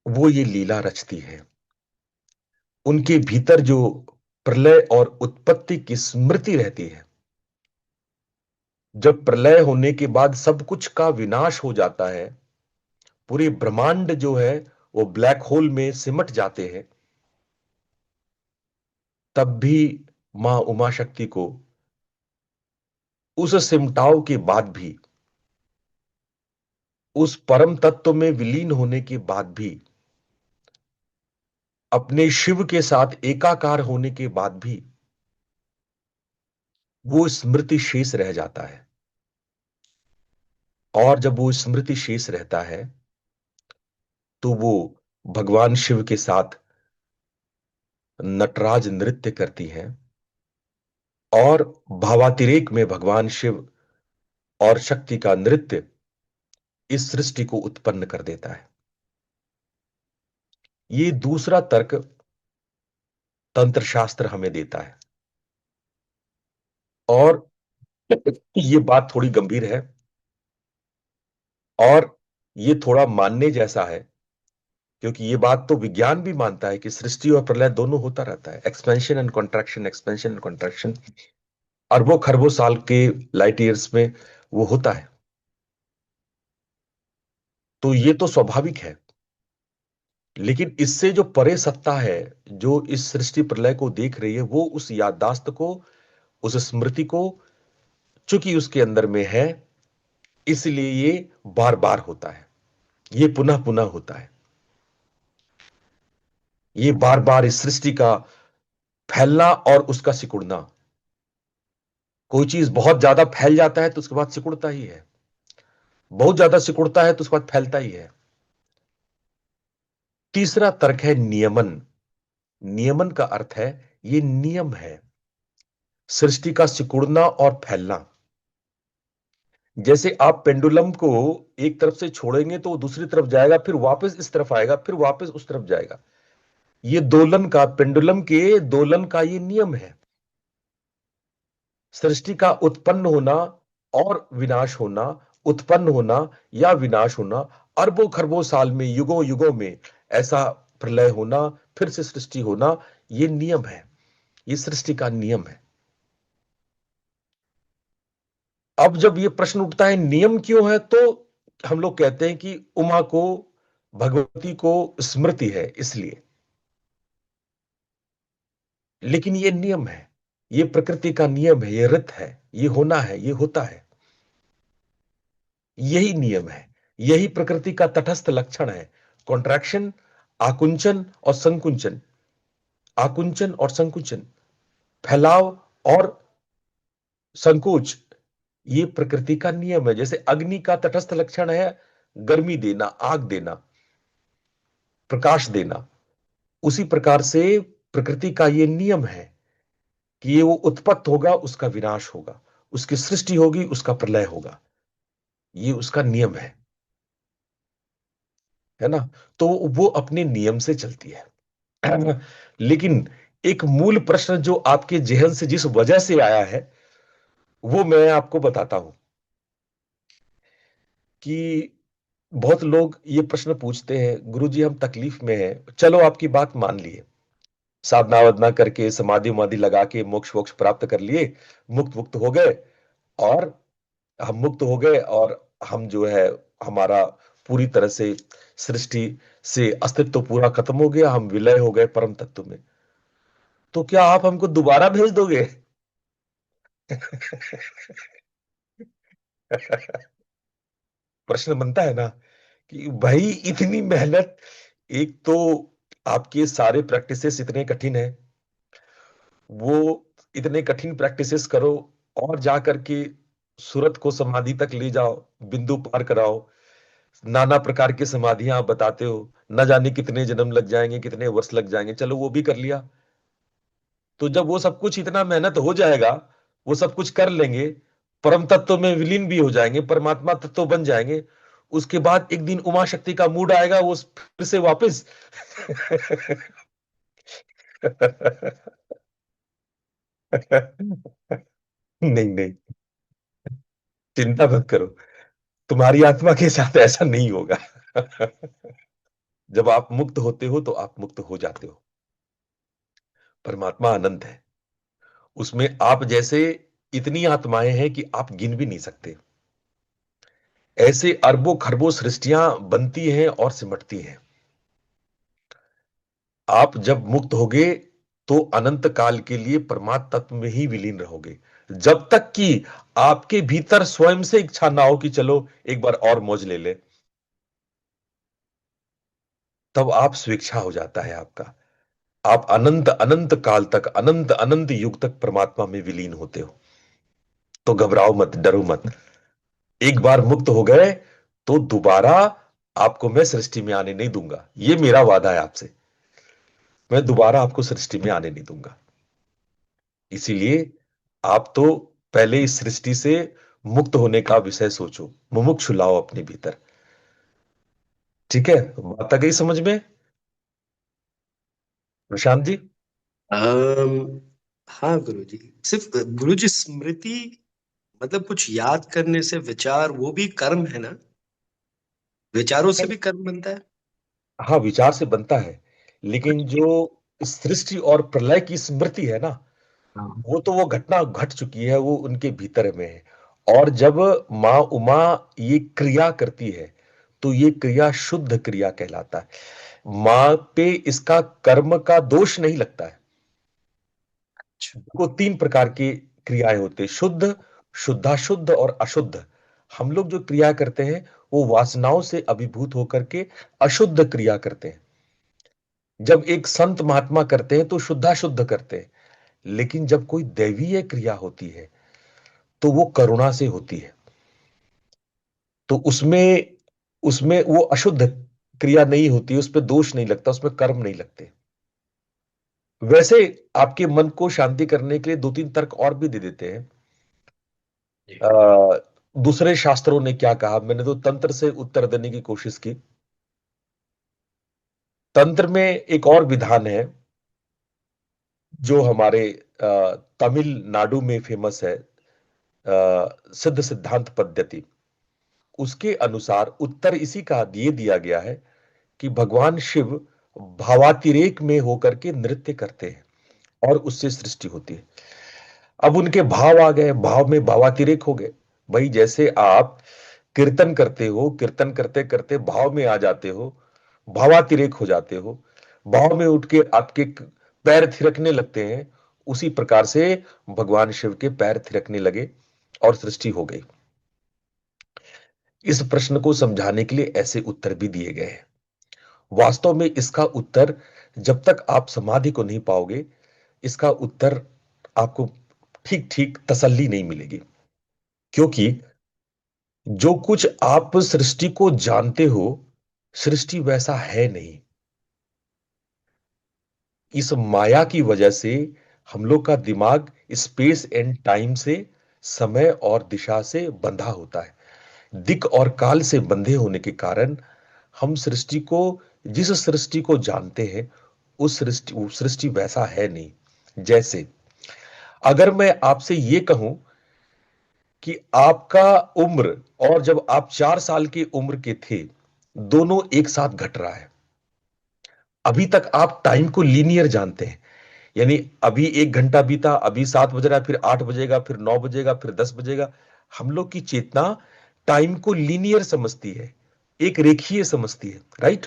वो ये लीला रचती है। उनके भीतर जो प्रलय और उत्पत्ति की स्मृति रहती है, जब प्रलय होने के बाद सब कुछ का विनाश हो जाता है, पूरी ब्रह्मांड जो है वो ब्लैक होल में सिमट जाते हैं, तब भी मां उमा शक्ति को उस सिमटाव के बाद भी, उस परम तत्व में विलीन होने के बाद भी, अपने शिव के साथ एकाकार होने के बाद भी वो स्मृति शेष रह जाता है। और जब वो स्मृति शेष रहता है, तो वो भगवान शिव के साथ नटराज नृत्य करती हैं, और भावातिरेक में भगवान शिव और शक्ति का नृत्य इस सृष्टि को उत्पन्न कर देता है। ये दूसरा तर्क तंत्र शास्त्र हमें देता है, और ये बात थोड़ी गंभीर है, और ये थोड़ा मानने जैसा है, क्योंकि ये बात तो विज्ञान भी मानता है कि सृष्टि और प्रलय दोनों होता रहता है, expansion and contraction, expansion and contraction, अरबों खरबों साल के लाइट ईयर्स में वो होता है। तो ये तो स्वाभाविक है। लेकिन इससे जो परे सत्ता है, जो इस सृष्टि प्रलय को देख रही है, वो उस याददाश्त को, उस स्मृति को, चूंकि उसके अंदर में है, इसलिए ये बार बार होता है, ये पुनः पुनः होता है। ये बार बार इस सृष्टि का फैलना और उसका सिकुड़ना। कोई चीज बहुत ज्यादा फैल जाता है तो उसके बाद सिकुड़ता ही है, बहुत ज्यादा सिकुड़ता है तो उसके बाद फैलता ही है। तीसरा तर्क है नियमन। नियमन का अर्थ है, ये नियम है। सृष्टि का सिकुड़ना और फैलना। जैसे आप पेंडुलम को एक तरफ से छोड़ेंगे तो वो दूसरी तरफ जाएगा, फिर वापस इस तरफ आएगा, फिर वापस उस तरफ जाएगा। ये दोलन का, पेंडुलम के दोलन का ये नियम है। सृष्टि का उत्पन्न होना और विनाश होना, उत्पन्न होना या विनाश होना, अरबों खरबों साल में, युगों युगों में ऐसा प्रलय होना, फिर से सृष्टि होना, ये नियम है। ये सृष्टि का नियम है। अब जब ये प्रश्न उठता है नियम क्यों है, तो हम लोग कहते हैं कि उमा को, भगवती को स्मृति है इसलिए। लेकिन ये नियम है, ये प्रकृति का नियम है, ये ऋत है, ये होना है, ये होता है। यही नियम है, यही प्रकृति का तटस्थ लक्षण है। कॉन्ट्रैक्शन, आकुंचन और संकुंचन, आकुंचन और संकुचन, फैलाव और संकोच, ये प्रकृति का नियम है। जैसे अग्नि का तटस्थ लक्षण है गर्मी देना, आग देना, प्रकाश देना, उसी प्रकार से प्रकृति का ये नियम है कि ये वो उत्पत्त होगा, उसका विनाश होगा, उसकी सृष्टि होगी, उसका प्रलय होगा। ये उसका नियम है ना। तो वो अपने नियम से चलती है। लेकिन एक मूल प्रश्न जो आपके जहन से जिस वजह से आया है, वो मैं आपको बताता हूं कि बहुत लोग ये प्रश्न पूछते हैं, गुरुजी हम तकलीफ में हैं। चलो आपकी बात मान लिए, साधना वाधना करके समाधि उमाधि लगा के मोक्ष वोक्ष प्राप्त कर लिए, मुक्त मुक्त हो गए, और हम मुक्त हो गए, और हम जो है, हमारा पूरी तरह से सृष्टि से अस्तित्व पूरा खत्म हो गया, हम विलय हो गए परम तत्व में। तो क्या आप हमको दोबारा भेज दोगे? प्रश्न बनता है ना कि भाई इतनी मेहनत, एक तो आपके सारे प्रैक्टिसेस इतने कठिन है, वो इतने कठिन प्रैक्टिसेस करो, और जा करके सूरत को समाधि तक ले जाओ, बिंदु पार कराओ, नाना प्रकार की समाधियां आप बताते हो, न जाने कितने जन्म लग जाएंगे, कितने वर्ष लग जाएंगे, चलो वो भी कर लिया। तो जब वो सब कुछ इतना मेहनत हो जाएगा, वो सब कुछ कर लेंगे, परम तत्व में विलीन भी हो जाएंगे, परमात्मा तत्व बन जाएंगे, उसके बाद एक दिन उमा शक्ति का मूड आएगा, वो फिर से वापस। नहीं नहीं, चिंता मत करो, तुम्हारी आत्मा के साथ ऐसा नहीं होगा। जब आप मुक्त होते हो तो आप मुक्त हो जाते हो। परमात्मा अनंत है, उसमें आप जैसे इतनी आत्माएं हैं कि आप गिन भी नहीं सकते। ऐसे अरबों खरबों सृष्टियां बनती हैं और सिमटती हैं। आप जब मुक्त होगे तो अनंत काल के लिए परमात्म तत्व में ही विलीन रहोगे, जब तक कि आपके भीतर स्वयं से इच्छा ना हो कि चलो एक बार और मौज ले ले। तब आप स्वेच्छा हो जाता है आपका, आप अनंत अनंत काल तक, अनंत अनंत युग तक परमात्मा में विलीन होते हो। तो घबराओ मत, डरो मत। एक बार मुक्त हो गए तो दोबारा आपको मैं सृष्टि में आने नहीं दूंगा, ये मेरा वादा है आपसे। मैं दोबारा आपको सृष्टि में आने नहीं दूंगा। इसीलिए आप तो पहले इस सृष्टि से मुक्त होने का विषय सोचो, मुमुक्षु लाओ अपने भीतर। ठीक है, बात आ गई समझ में, प्रशांत जी? अम, हाँ गुरुजी, सिर्फ गुरुजी स्मृति मतलब कुछ याद करने से विचार, वो भी कर्म है ना? विचारों से भी कर्म बनता है। हाँ, विचार से बनता है, लेकिन जो सृष्टि और प्रलय की स्मृति है ना, हाँ। वो तो वो घटना घट चुकी है, वो उनके भीतर में है। और जब माँ उमा ये क्रिया करती है, तो ये क्रिया शुद्ध क्रिया कहलाता है। माँ पे इसका कर्म का दोष नहीं लगता है। अच्छा। को तीन प्रकार की क्रियाएं होती है, शुद्ध, शुद्धाशुद्ध और अशुद्ध। हम लोग जो क्रिया करते हैं वो वासनाओं से अभिभूत होकर के अशुद्ध क्रिया करते हैं। जब एक संत महात्मा करते हैं तो शुद्धाशुद्ध करते हैं। लेकिन जब कोई दैवीय क्रिया होती है तो वो करुणा से होती है। तो उसमें उसमें वो अशुद्ध क्रिया नहीं होती, उस पर दोष नहीं लगता, उसमें कर्म नहीं लगते। वैसे आपके मन को शांति करने के लिए दो तीन तर्क और भी दे देते हैं। जी। दूसरे शास्त्रों ने क्या कहा, मैंने तो तंत्र से उत्तर देने की कोशिश की। तंत्र में एक और विधान है जो हमारे तमिलनाडु में फेमस है, सिद्ध सिद्धांत पद्धति। उसके अनुसार उत्तर इसी का ये दिया गया है कि भगवान शिव भावातिरेक में होकर के नृत्य करते हैं और उससे सृष्टि होती है। अब उनके भाव आ गए, भाव में भावातिरेक हो गए। भाई जैसे आप कीर्तन करते हो, कीर्तन करते करते भाव में आ जाते हो, भावातिरेक हो जाते हो, भाव में उठ के आपके पैर थिरकने लगते हैं, उसी प्रकार से भगवान शिव के पैर थिरकने लगे और सृष्टि हो गई। इस प्रश्न को समझाने के लिए ऐसे उत्तर भी दिए गए हैं। वास्तव में इसका उत्तर, जब तक आप समाधि को नहीं पाओगे, इसका उत्तर आपको ठीक ठीक तसल्ली नहीं मिलेगी। क्योंकि जो कुछ आप सृष्टि को जानते हो, सृष्टि वैसा है नहीं। इस माया की वजह से हम लोग का दिमाग स्पेस एंड टाइम से, समय और दिशा से बंधा होता है। दिक और काल से बंधे होने के कारण हम सृष्टि को, जिस सृष्टि को जानते हैं, उस सृष्टि वैसा है नहीं। जैसे अगर मैं आपसे यह कहूं कि आपका उम्र और जब आप 4 साल की उम्र के थे, दोनों एक साथ घट रहा है। अभी तक आप टाइम को लीनियर जानते हैं, यानी अभी 1 घंटा बीता, अभी 7 बज रहा है, फिर 8 बजेगा, फिर 9 बजेगा, फिर 10 बजेगा। हम लोग की चेतना टाइम को लीनियर समझती है, एक रेखीय समझती है, राइट।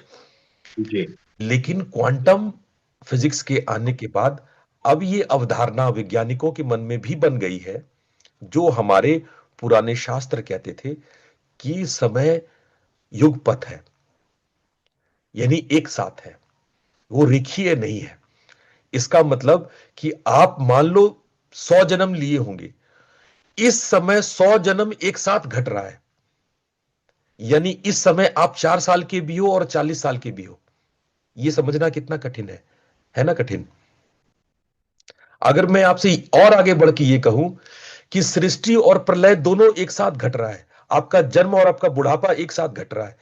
जी। लेकिन क्वांटम फिजिक्स के आने के बाद अब ये अवधारणा वैज्ञानिकों के मन में भी बन गई है, जो हमारे पुराने शास्त्र कहते थे कि समय युगपथ है, यानी एक साथ है, वो रेखीय नहीं है। इसका मतलब कि आप मान लो 100 जन्म लिए होंगे, इस समय 100 जन्म एक साथ घट रहा है। यानी इस समय आप 4 साल के भी हो और 40 साल के भी हो। यह समझना कितना कठिन है ना कठिन। अगर मैं आपसे और आगे बढ़ के यह कहूं कि सृष्टि और प्रलय दोनों एक साथ घट रहा है, आपका जन्म और आपका बुढ़ापा एक साथ घट रहा है,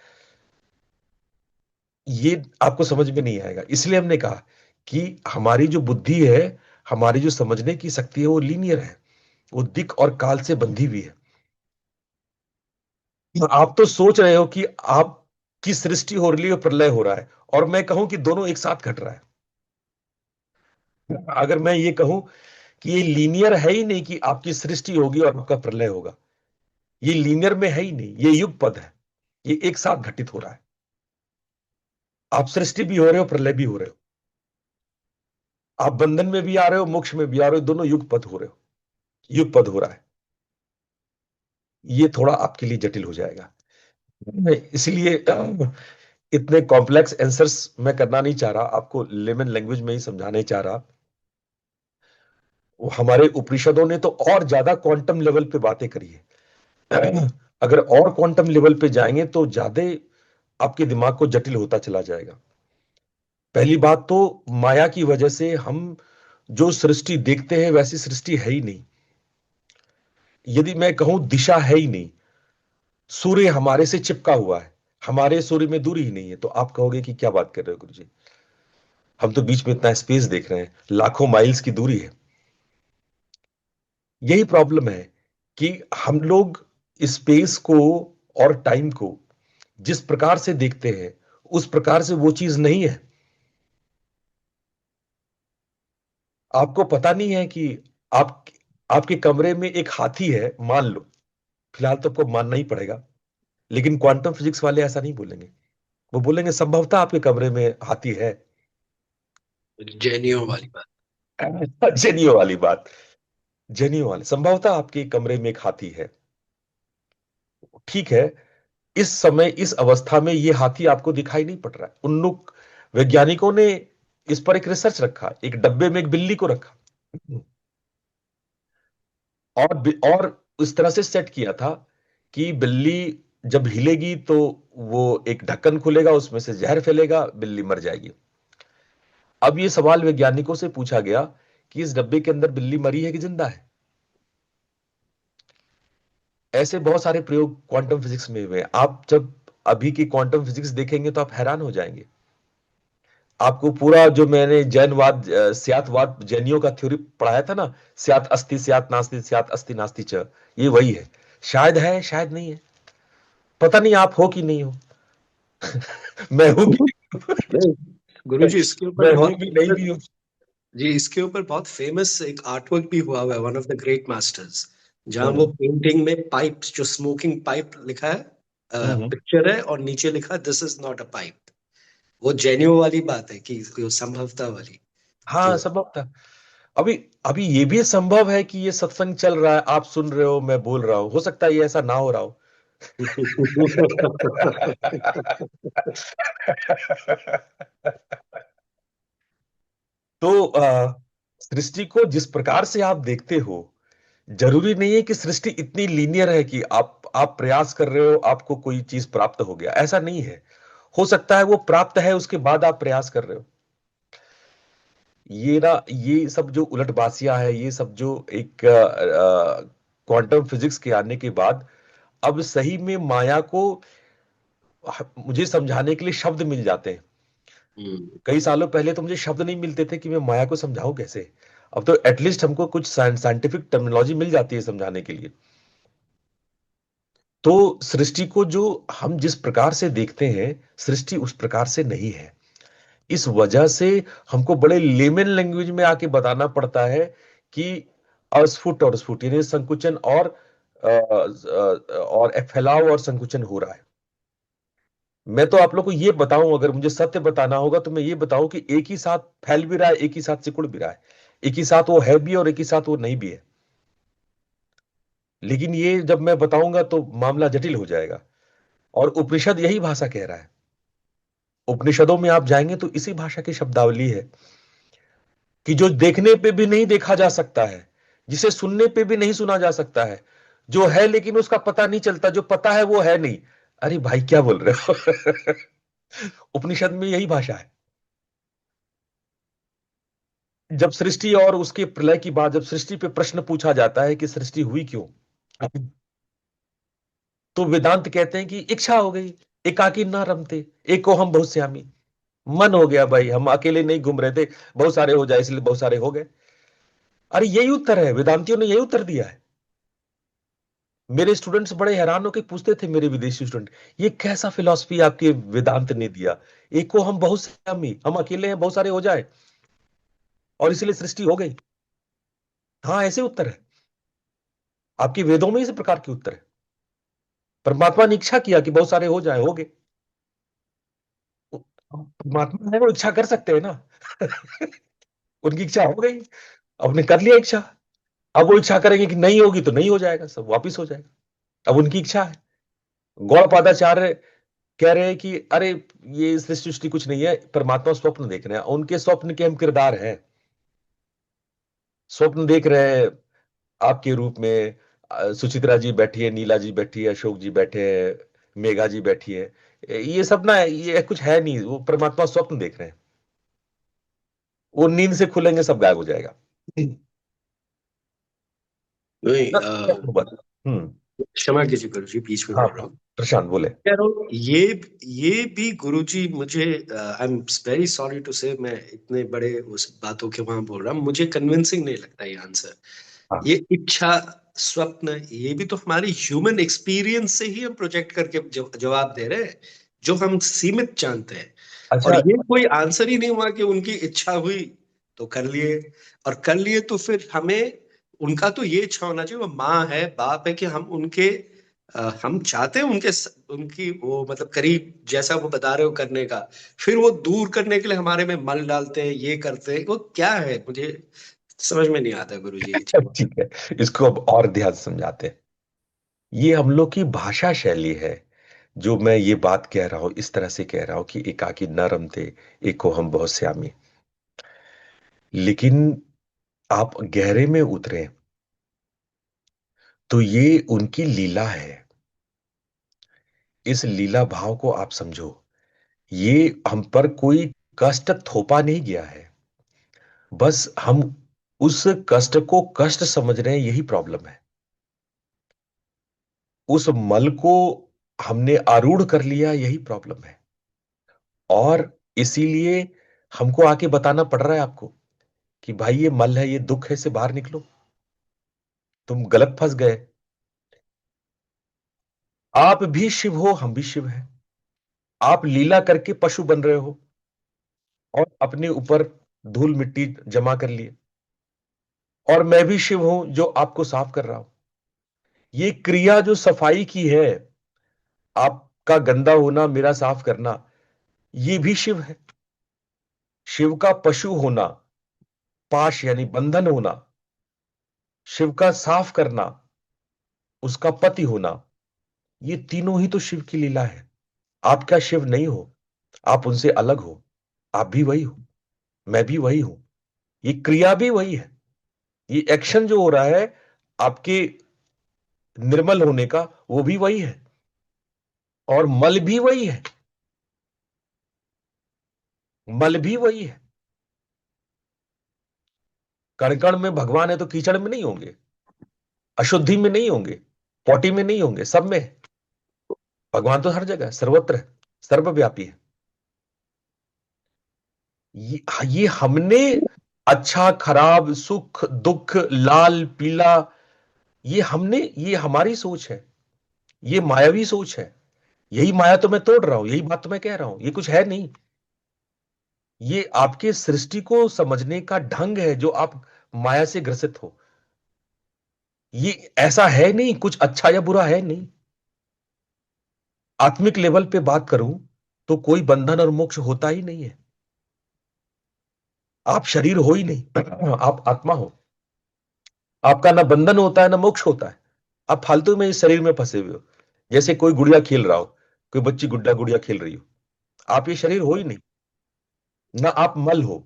ये आपको समझ में नहीं आएगा। इसलिए हमने कहा कि हमारी जो बुद्धि है, हमारी जो समझने की शक्ति है, वो लीनियर है, वो दिक और काल से बंधी हुई है। आप तो सोच रहे हो कि आपकी सृष्टि हो रही है और प्रलय हो रहा है, और मैं कहूं कि दोनों एक साथ घट रहा है। अगर मैं ये कहूं कि ये लीनियर है ही नहीं कि आपकी सृष्टि होगी और आपका प्रलय होगा, ये लीनियर में है ही नहीं, ये युगपद है, ये एक साथ घटित हो रहा है। आप सृष्टि भी हो रहे हो, प्रलय भी हो रहे हो, आप बंधन में भी आ रहे हो, मोक्ष में भी आ रहे हो, दोनों युगपद हो रहे हो, युगपद हो रहा है। ये थोड़ा आपके लिए जटिल हो जाएगा, इसलिए इतने कॉम्प्लेक्स आंसर्स मैं करना नहीं चाह रहा, आपको लेमन लैंग्वेज में ही समझाने चाह रहा। हमारे उपनिषदों ने तो और ज्यादा क्वांटम लेवल पे बातें करी है। अगर और क्वांटम लेवल पे जाएंगे तो ज्यादा आपके दिमाग को जटिल होता चला जाएगा। पहली बात तो, माया की वजह से हम जो सृष्टि देखते हैं वैसी सृष्टि है ही नहीं। यदि मैं कहूं दिशा है ही नहीं, सूर्य हमारे से चिपका हुआ है, हमारे सूर्य में दूरी ही नहीं है, तो आप कहोगे कि क्या बात कर रहे हो गुरुजी, हम तो बीच में इतना स्पेस देख रहे हैं, लाखों माइल्स की दूरी है। यही प्रॉब्लम है कि हम लोग स्पेस को और टाइम को जिस प्रकार से देखते हैं, उस प्रकार से वो चीज नहीं है। आपको पता नहीं है कि आप आपके कमरे में एक हाथी है, मान लो, फिलहाल तो आपको मानना ही पड़ेगा, लेकिन क्वांटम फिजिक्स वाले ऐसा नहीं बोलेंगे। वो बोलेंगे संभवतः आपके कमरे में हाथी है। जैनियों वाली बात। जेनियो वाली बात, जेनियो वाली, संभवतः आपके कमरे में एक हाथी है। ठीक है, इस समय इस अवस्था में ये हाथी आपको दिखाई नहीं पड़ रहा है। उन लोग वैज्ञानिकों ने इस पर एक रिसर्च रखा, एक डब्बे में एक बिल्ली को रखा, और इस तरह से सेट किया था कि बिल्ली जब हिलेगी तो वो एक ढक्कन खुलेगा, उसमें से जहर फैलेगा, बिल्ली मर जाएगी। अब ये सवाल वैज्ञानिकों से पूछा गया कि इस डब्बे के अंदर बिल्ली मरी है कि जिंदा है। ऐसे बहुत सारे प्रयोग क्वांटम फिजिक्स में हुए हैं। आप जब अभी की क्वांटम फिजिक्स देखेंगे तो आप हैरान हो जाएंगे। आपको पूरा जो मैंने जैनवाद स्यातवाद जैनियों का थ्योरी पढ़ाया था ना, स्यात अस्ति स्यात नास्ति स्यात अस्ति नास्ति च, ये वही है। शायद है, शायद नहीं है, पता नहीं आप हो कि नहीं हो। मैं हूं कि नहीं गुरुजी, इसके ऊपर मैं हूं बहुत भी नहीं भी हूं। जी, इसके ऊपर बहुत फेमस एक आर्टवर्क भी हुआ हुआ है, one of the great masters, जहां वो हम्म पेंटिंग में पाइप्स, जो स्मोकिंग पाइप लिखा है, हम्म। पिक्चर है, और नीचे लिखा this is not a pipe. वो जेन्यू वाली बात है कि वो संभवता वाली। हाँ, तो संभव था। अभी अभी ये भी संभव है कि ये सत्संग चल रहा है, आप सुन रहे हो, मैं बोल रहा हूं, हो सकता है ये ऐसा ना हो रहा हो। तो सृष्टि को जिस प्रकार से आप देखते हो, जरूरी नहीं है कि सृष्टि इतनी लीनियर है कि आप प्रयास कर रहे हो, आपको कोई चीज प्राप्त हो गया, ऐसा नहीं है। हो सकता है वो प्राप्त है, उसके बाद आप प्रयास कर रहे हो। ये ना, ये सब जो उलटबासियां है, ये सब जो एक क्वांटम फिजिक्स के आने के बाद अब सही में माया को मुझे समझाने के लिए शब्द मिल जाते हैं। हम्म, कई सालों पहले तो मुझे शब्द नहीं मिलते थे कि मैं माया को समझाऊं कैसे। अब तो एटलीस्ट हमको कुछ साइंटिफिक टर्मिनोलॉजी मिल जाती है समझाने के लिए। तो सृष्टि को जो हम जिस प्रकार से देखते हैं, सृष्टि उस प्रकार से नहीं है। इस वजह से हमको बड़े लेमन लैंग्वेज में आके बताना पड़ता है कि अस्फुट और स्फुट यानी संकुचन और फैलाव और संकुचन हो रहा है। मैं तो आप लोग को ये बताऊं, अगर मुझे सत्य बताना होगा तो मैं ये बताऊं कि एक ही साथ फैल भी रहा है, एक ही साथ सिकुड़ भी रहा है। एक ही साथ वो है भी और एक ही साथ वो नहीं भी है। लेकिन ये जब मैं बताऊंगा तो मामला जटिल हो जाएगा। और उपनिषद यही भाषा कह रहा है। उपनिषदों में आप जाएंगे तो इसी भाषा की शब्दावली है कि जो देखने पे भी नहीं देखा जा सकता है, जिसे सुनने पे भी नहीं सुना जा सकता है, जो है लेकिन उसका पता नहीं चलता, जो पता है वो है नहीं। अरे भाई क्या बोल रहे हो। उपनिषद में यही भाषा है। जब सृष्टि और उसके प्रलय की बात, जब सृष्टि पे प्रश्न पूछा जाता है कि सृष्टि हुई क्यों, तो वेदांत कहते हैं कि इच्छा हो गई, एकाकी ना रमते, एक को हम बहुत श्यामी। मन हो गया भाई, हम अकेले नहीं घूम रहे थे, बहुत सारे हो जाए इसलिए बहुत सारे हो गए। अरे यही उत्तर है, वेदांतियों ने यही उत्तर दिया है। मेरे स्टूडेंट्स बड़े हैरान होकर पूछते थे, मेरे विदेशी स्टूडेंट, ये कैसा फिलॉसफी आपके वेदांत ने दिया, एक को हम बहुत श्यामी, हम अकेले हैं बहुत सारे हो जाए और इसलिए सृष्टि हो गई। हाँ, ऐसे उत्तर है आपके वेदों में, इस प्रकार के उत्तर है। परमात्मा ने इच्छा किया कि बहुत सारे हो जाए, हो गए। परमात्मा है, वो इच्छा कर सकते हैं ना। उनकी इच्छा हो गई, अब उन्हें कर लिया इच्छा। अब वो इच्छा करेंगे कि नहीं होगी तो नहीं हो जाएगा, सब वापिस हो जाएगा। अब उनकी इच्छा है। गौड़पादाचार्य कह रहे हैं कि अरे ये सृष्टि सृष्टि कुछ नहीं है, परमात्मा स्वप्न देख रहे हैं, उनके स्वप्न के हम किरदार हैं। स्वप्न देख रहे हैं आपके रूप में। सुचित्रा जी बैठी है, नीला जी बैठी है, अशोक जी बैठे हैं, मेघा जी बैठी है। ये सब ना, ये कुछ है नहीं, वो परमात्मा स्वप्न देख रहे हैं। वो नींद से खुलेंगे सब गायब हो जाएगा। नहीं, ना, स्वप्न बस। हम्म। क्षमा कीजिए गुरुजी, बीच में हाँ बोल रहा हाँ, हूँ। प्रशांत बोले। कह रहा हूँ, ये भी गुरुजी मुझे, I am very sorry to say, मैं इतने बड़े उस बातों के वहां बोल रहा हूँ, मुझे कन्विंसिंग नहीं लगता ये आंसर। हाँ। ये इच्छा, स्वप्न, ये भी तो हमारी ह्यूमन एक्सपीरियंस से ही हम प्रोजेक्ट करके जवाब दे रहे हैं, जो हम सीमित जानते हैं। और अच्छा। ये कोई आंसर ही नहीं हुआ कि उनकी इच्छा हुई तो कर लिए, और कर लिए तो फिर हमें, उनका तो ये इच्छा होना चाहिए, वो माँ है, बाप है, कि हम उनके, हम चाहते हैं उनके उनकी वो मतलब करीब जैसा वो बता रहे हो करने का, फिर वो दूर करने के लिए हमारे में मल डालते हैं, ये करते हैं, वो क्या है, मुझे समझ में नहीं आता गुरु जी ये चीज। ठीक है, इसको अब और ध्यान से समझाते हैं। ये हम लोग की भाषा शैली है। जो मैं ये बात कह रहा हूं, इस तरह से कह रहा हूं कि एकाकी न रमते, एको हम बहुत श्यामी। लेकिन आप गहरे में उतरे तो ये उनकी लीला है। इस लीला भाव को आप समझो। ये हम पर कोई कष्ट थोपा नहीं गया है। बस हम उस कष्ट को कष्ट समझ रहे हैं, यही प्रॉब्लम है। उस मल को हमने आरूढ़ कर लिया, यही प्रॉब्लम है। और इसीलिए हमको आके बताना पड़ रहा है आपको कि भाई ये मल है, ये दुख है, से बाहर निकलो, तुम गलत फंस गए। आप भी शिव हो, हम भी शिव हैं। आप लीला करके पशु बन रहे हो और अपने ऊपर धूल मिट्टी जमा कर लिए, और मैं भी शिव हूं जो आपको साफ कर रहा हूं। ये क्रिया जो सफाई की है, आपका गंदा होना, मेरा साफ करना, ये भी शिव है। शिव का पशु होना, पाश यानी बंधन होना, शिव का साफ करना, उसका पति होना, ये तीनों ही तो शिव की लीला है। आप क्या शिव नहीं हो? आप उनसे अलग हो। आप भी वही हो, मैं भी वही हूं। ये क्रिया भी वही है। ये एक्शन जो हो रहा है आपके निर्मल होने का, वो भी वही है। और मल भी वही है। मल भी वही है। कण कण में भगवान है तो कीचड़ में नहीं होंगे, अशुद्धि में नहीं होंगे, पॉटी में नहीं होंगे, सब में है। भगवान तो हर जगह है, सर्वत्र है, सर्वव्यापी है। ये हमने अच्छा खराब, सुख दुख, लाल पीला, ये हमारी सोच है। ये मायावी सोच है। यही माया तो मैं तोड़ रहा हूं, यही बात तो मैं कह रहा हूं, ये कुछ है नहीं। ये आपके सृष्टि को समझने का ढंग है जो आप माया से ग्रसित हो। ये ऐसा है नहीं, कुछ अच्छा या बुरा है नहीं। आत्मिक लेवल पे बात करूं तो कोई बंधन और मोक्ष होता ही नहीं है। आप शरीर हो ही नहीं, आप आत्मा हो। आपका ना बंधन होता है ना मोक्ष होता है। आप फालतू में इस शरीर में फंसे हुए हो। जैसे कोई गुड़िया खेल रहा हो, कोई बच्ची गुड्डा गुड़िया खेल रही हो। आप ये शरीर हो ही नहीं। ना आप मल हो।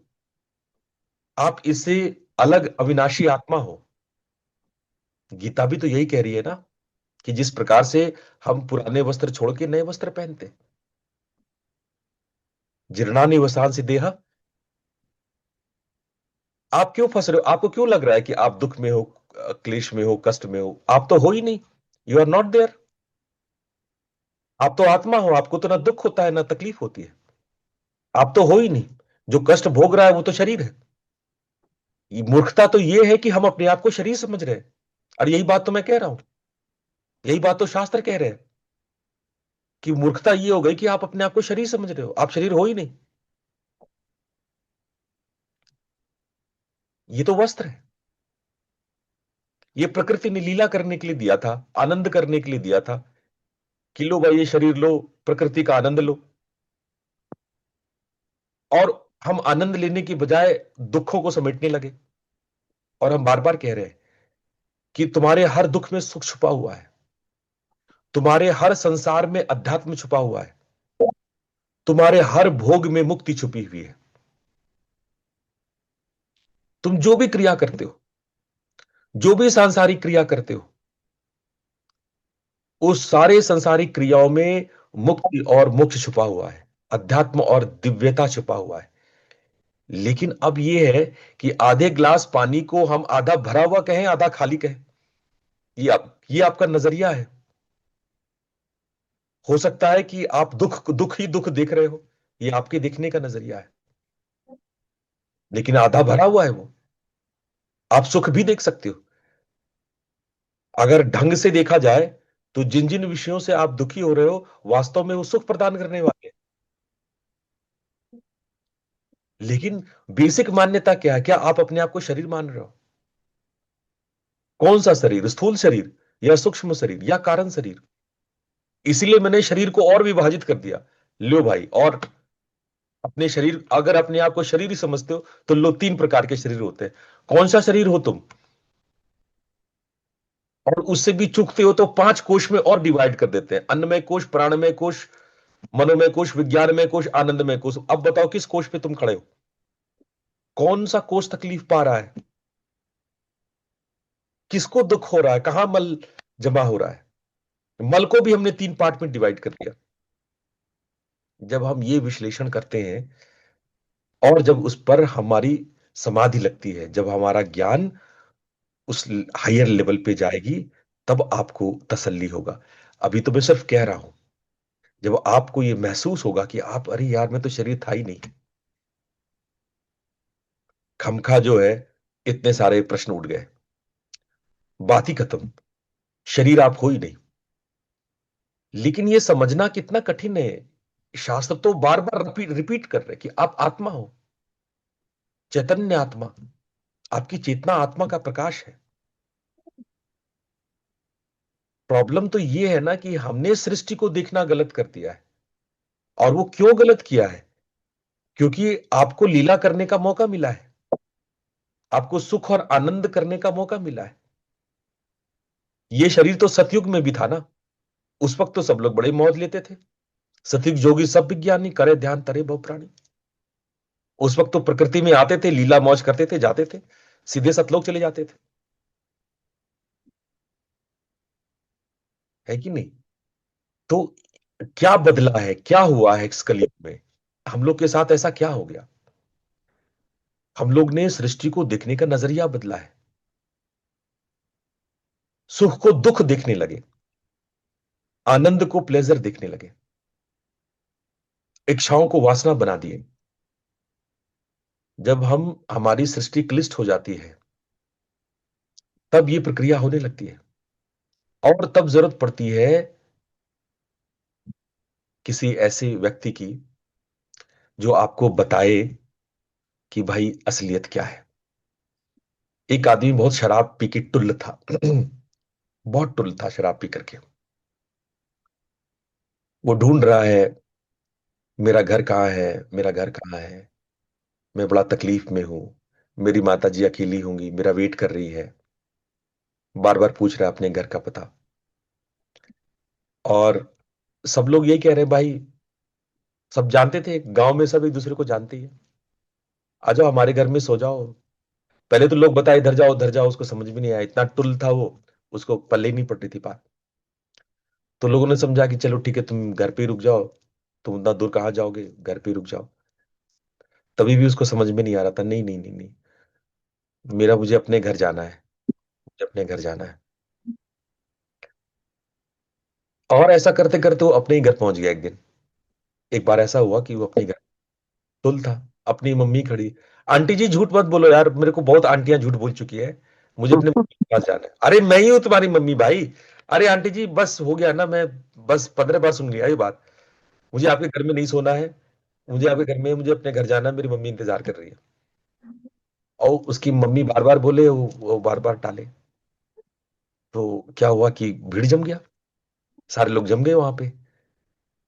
आप इससे अलग अविनाशी आत्मा हो। गीता भी तो यही कह रही है ना, कि जिस प्रकार से हम पुराने वस्त्र छोड़ के नए वस्त्र पहनते, जीर्णानि वसांसि देह। आप क्यों फंस रहे हो? आपको क्यों लग रहा है कि आप दुख में हो, क्लेश में हो, कष्ट में हो? आप तो हो ही नहीं। You are not there. आप तो आत्मा हो, आपको तो ना दुख होता है ना तकलीफ होती है। आप तो हो ही नहीं। जो कष्ट भोग रहा है वो तो शरीर है। ये मूर्खता तो ये है कि हम अपने आप को शरीर समझ रहे हैं। और यही बात तो मैं कह रहा हूं, यही बात तो शास्त्र कह रहे हैं, कि मूर्खता ये हो गई कि आप अपने आप को शरीर समझ रहे हो, आप शरीर हो ही नहीं। ये तो वस्त्र है। ये प्रकृति ने लीला करने के लिए दिया था, आनंद करने के लिए दिया था, कि लो भाई ये शरीर लो, प्रकृति का आनंद लो। और हम आनंद लेने की बजाय दुखों को समेटने लगे। और हम बार बार कह रहे हैं कि तुम्हारे हर दुख में सुख छुपा हुआ है। तुम्हारे हर संसार में अध्यात्म छुपा हुआ है। तुम्हारे हर भोग में मुक्ति छुपी हुई है। तुम जो भी क्रिया करते हो, जो भी सांसारिक क्रिया करते हो, उस सारे सांसारिक क्रियाओं में मुक्ति और मोक्ष छुपा हुआ है, अध्यात्म और दिव्यता छुपा हुआ है। लेकिन अब यह है कि आधे ग्लास पानी को हम आधा भरा हुआ कहें, आधा खाली कहें, ये आपका नजरिया है। हो सकता है कि आप दुख दुख ही दुख देख रहे हो, ये आपके देखने का नजरिया है। लेकिन आधा भरा हुआ है वो। आप सुख भी देख सकते हो। अगर ढंग से देखा जाए तो जिन जिन विषयों से आप दुखी हो रहे हो, वास्तव में वो सुख प्रदान करने वाले हैं। लेकिन बेसिक मान्यता क्या है? क्या आप अपने आप को शरीर मान रहे हो? कौन सा शरीर? स्थूल शरीर या सूक्ष्म शरीर या कारण शरीर? इसलिए मैंने शरीर को और विभाजित कर दिया। लो भाई, और अपने शरीर, अगर अपने आप को शरीर ही समझते हो तो लो, तीन प्रकार के शरीर होते हैं। कौन सा शरीर हो तुम? और उससे भी चूकते हो तो पांच कोश में और डिवाइड कर देते हैं: अन्नमय कोश, प्राणमय कोश, मनोमय कोश, विज्ञानमय कोश, आनंदमय कोश। अब बताओ किस कोश पे तुम खड़े हो? कौन सा कोष तकलीफ पा रहा है? किसको दुख हो रहा है? कहां मल जमा हो रहा है? मल को भी हमने तीन पार्ट में डिवाइड कर दिया। जब हम ये विश्लेषण करते हैं और जब उस पर हमारी समाधि लगती है, जब हमारा ज्ञान उस हायर लेवल पे जाएगी, तब आपको तसल्ली होगा। अभी तो मैं सिर्फ कह रहा हूं। जब आपको ये महसूस होगा कि आप, अरे यार मैं तो शरीर था ही नहीं, खमखा जो है, इतने सारे प्रश्न उठ गए, बात ही खत्म, शरीर आप हो ही नहीं। लेकिन ये समझना कितना कठिन है। शास्त्र तो बार बार रिपीट रिपीट कर रहे कि आप आत्मा हो, चैतन्य आत्मा, आपकी चेतना आत्मा का प्रकाश है। प्रॉब्लम तो ये है ना कि हमने सृष्टि को देखना गलत कर दिया है। और वो क्यों गलत किया है? क्योंकि आपको लीला करने का मौका मिला है, आपको सुख और आनंद करने का मौका मिला है। ये शरीर तो सतयुग में भी था ना, उस वक्त तो सब लोग बड़े मौज लेते थे। सतयुग जोगी सब विज्ञानी, करे ध्यान तरे बहु प्राणी। उस वक्त तो प्रकृति में आते थे, लीला मौज करते थे, जाते थे, सीधे सतलोक चले जाते थे। है कि नहीं? तो क्या बदला है, क्या हुआ है इस कलयुग में? हम लोग के साथ ऐसा क्या हो गया? हम लोग ने सृष्टि को देखने का नजरिया बदला है, सुख को दुख देखने लगे, आनंद को प्लेजर देखने लगे, इच्छाओं को वासना बना दिए। जब हम हमारी सृष्टि क्लिष्ट हो जाती है, तब ये प्रक्रिया होने लगती है। और तब जरूरत पड़ती है किसी ऐसे व्यक्ति की जो आपको बताए कि भाई असलियत क्या है। एक आदमी बहुत शराब पी के टुल्ल था बहुत टुल्ल था शराब पी करके। वो ढूंढ रहा है, मेरा घर कहाँ है, मेरा घर कहाँ है, मैं बड़ा तकलीफ में हूं, मेरी माता जी अकेली होंगी, मेरा वेट कर रही है। बार बार पूछ रहा है अपने घर का पता। और सब लोग यही कह रहे हैं भाई, सब जानते थे, गांव में सब एक दूसरे को जानते ही है, आ जाओ हमारे घर में सो जाओ। पहले तो लोग बताए इधर जाओ उधर जाओ, उसको समझ भी नहीं आया, इतना टुल था वो, उसको पल्ले ही नहीं पड़ रही थी बात। तो लोगों ने समझा कि चलो ठीक है, तुम घर पे ही रुक जाओ, तुम उतना दूर कहाँ जाओगे, घर पे ही रुक जाओ। तभी भी उसको समझ में नहीं आ रहा था, नहीं नहीं नहीं नहीं, मेरा, मुझे अपने घर जाना है, मुझे अपने घर जाना है। और ऐसा करते करते वो अपने ही घर पहुंच गया एक दिन। एक बार ऐसा हुआ कि वो अपने घर, तुल था, अपनी मम्मी खड़ी, आंटी जी झूठ मत बोलो यार, मेरे को बहुत आंटियां झूठ बोल चुकी है, मुझे अपने मम्मी के पास जाना है। अरे मैं ही हूँ तुम्हारी मम्मी भाई। अरे आंटी जी बस हो गया ना, मैं बस 15 बार सुन लिया ये बात, मुझे आपके घर में नहीं सोना है, मुझे आपके घर में, मुझे अपने घर जाना है, मेरी मम्मी इंतजार कर रही है। और उसकी मम्मी बार बार बोले, वो बार बार टाले। तो क्या हुआ कि भीड़ जम गया, सारे लोग जम गए वहां पे।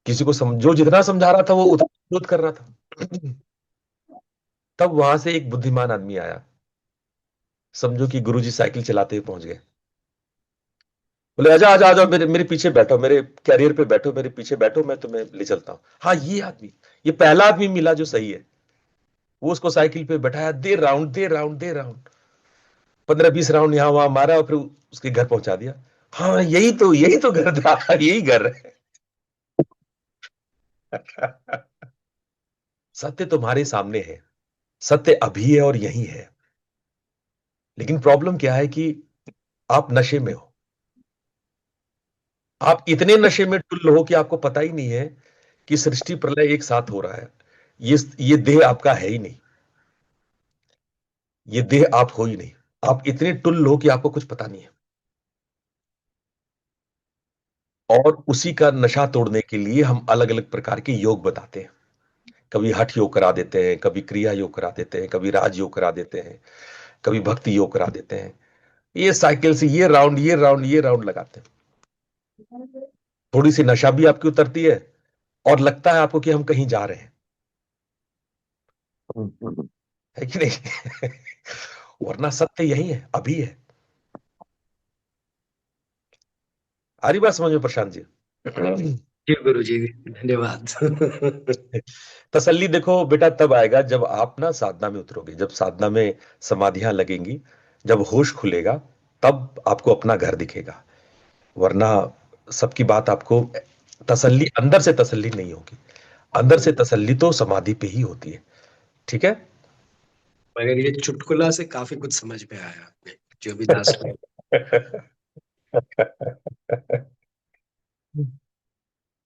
किसी को जो जितना समझा रहा था वो उतना विरोध कर रहा था। तब वहां से एक बुद्धिमान आदमी आया, समझो कि गुरुजी साइकिल चलाते हुए पहुंच गए। बोले आजा आजा आजा, मेरे मेरे पीछे बैठो, मेरे कैरियर पे बैठो, मेरे पीछे बैठो, मैं तुम्हें ले चलता हूँ। हाँ ये आदमी, ये पहला आदमी मिला जो सही है। वो उसको साइकिल पे बैठाया, दे राउंड दे राउंड दे राउंड, 15-20 राउंड यहाँ वहां मारा, और फिर उसके घर पहुंचा दिया। हाँ यही तो घर था, यही घर है। सत्य तुम्हारे सामने है, सत्य अभी है और यही है। लेकिन प्रॉब्लम क्या है कि आप नशे में हो, आप इतने नशे में टुल्ल हो कि आपको पता ही नहीं है कि सृष्टि प्रलय एक साथ हो रहा है। ये देह आपका है ही नहीं, ये देह आप हो ही नहीं। आप इतने टुल्ल हो कि आपको कुछ पता नहीं है। और उसी का नशा तोड़ने के लिए हम अलग अलग प्रकार के योग बताते हैं। कभी हठ योग करा देते हैं, कभी क्रिया योग करा देते हैं, कभी राज योग करा देते हैं, कभी भक्ति योग करा देते हैं। ये साइकिल से ये राउंड ये राउंड ये राउंड लगाते हैं। थोड़ी सी नशा भी आपकी उतरती है, और लगता है आपको कि हम कहीं जा रहे हैं। है कि नहीं? वरना सत्य यही है, अभी है। आ रही बात समझ में प्रशांत जी? जी गुरु जी, धन्यवाद। तसल्ली देखो बेटा तब आएगा जब आप ना साधना में उतरोगे, जब साधना में समाधियां लगेंगी, जब होश खुलेगा, तब आपको अपना घर दिखेगा। वरना सबकी बात आपको, तसल्ली अंदर से तसल्ली नहीं होगी। अंदर से तसल्ली तो समाधि पे ही होती है। ठीक है? मगर ये चुटकुला से काफी कुछ समझ में आया आपने, जो भी दास ने।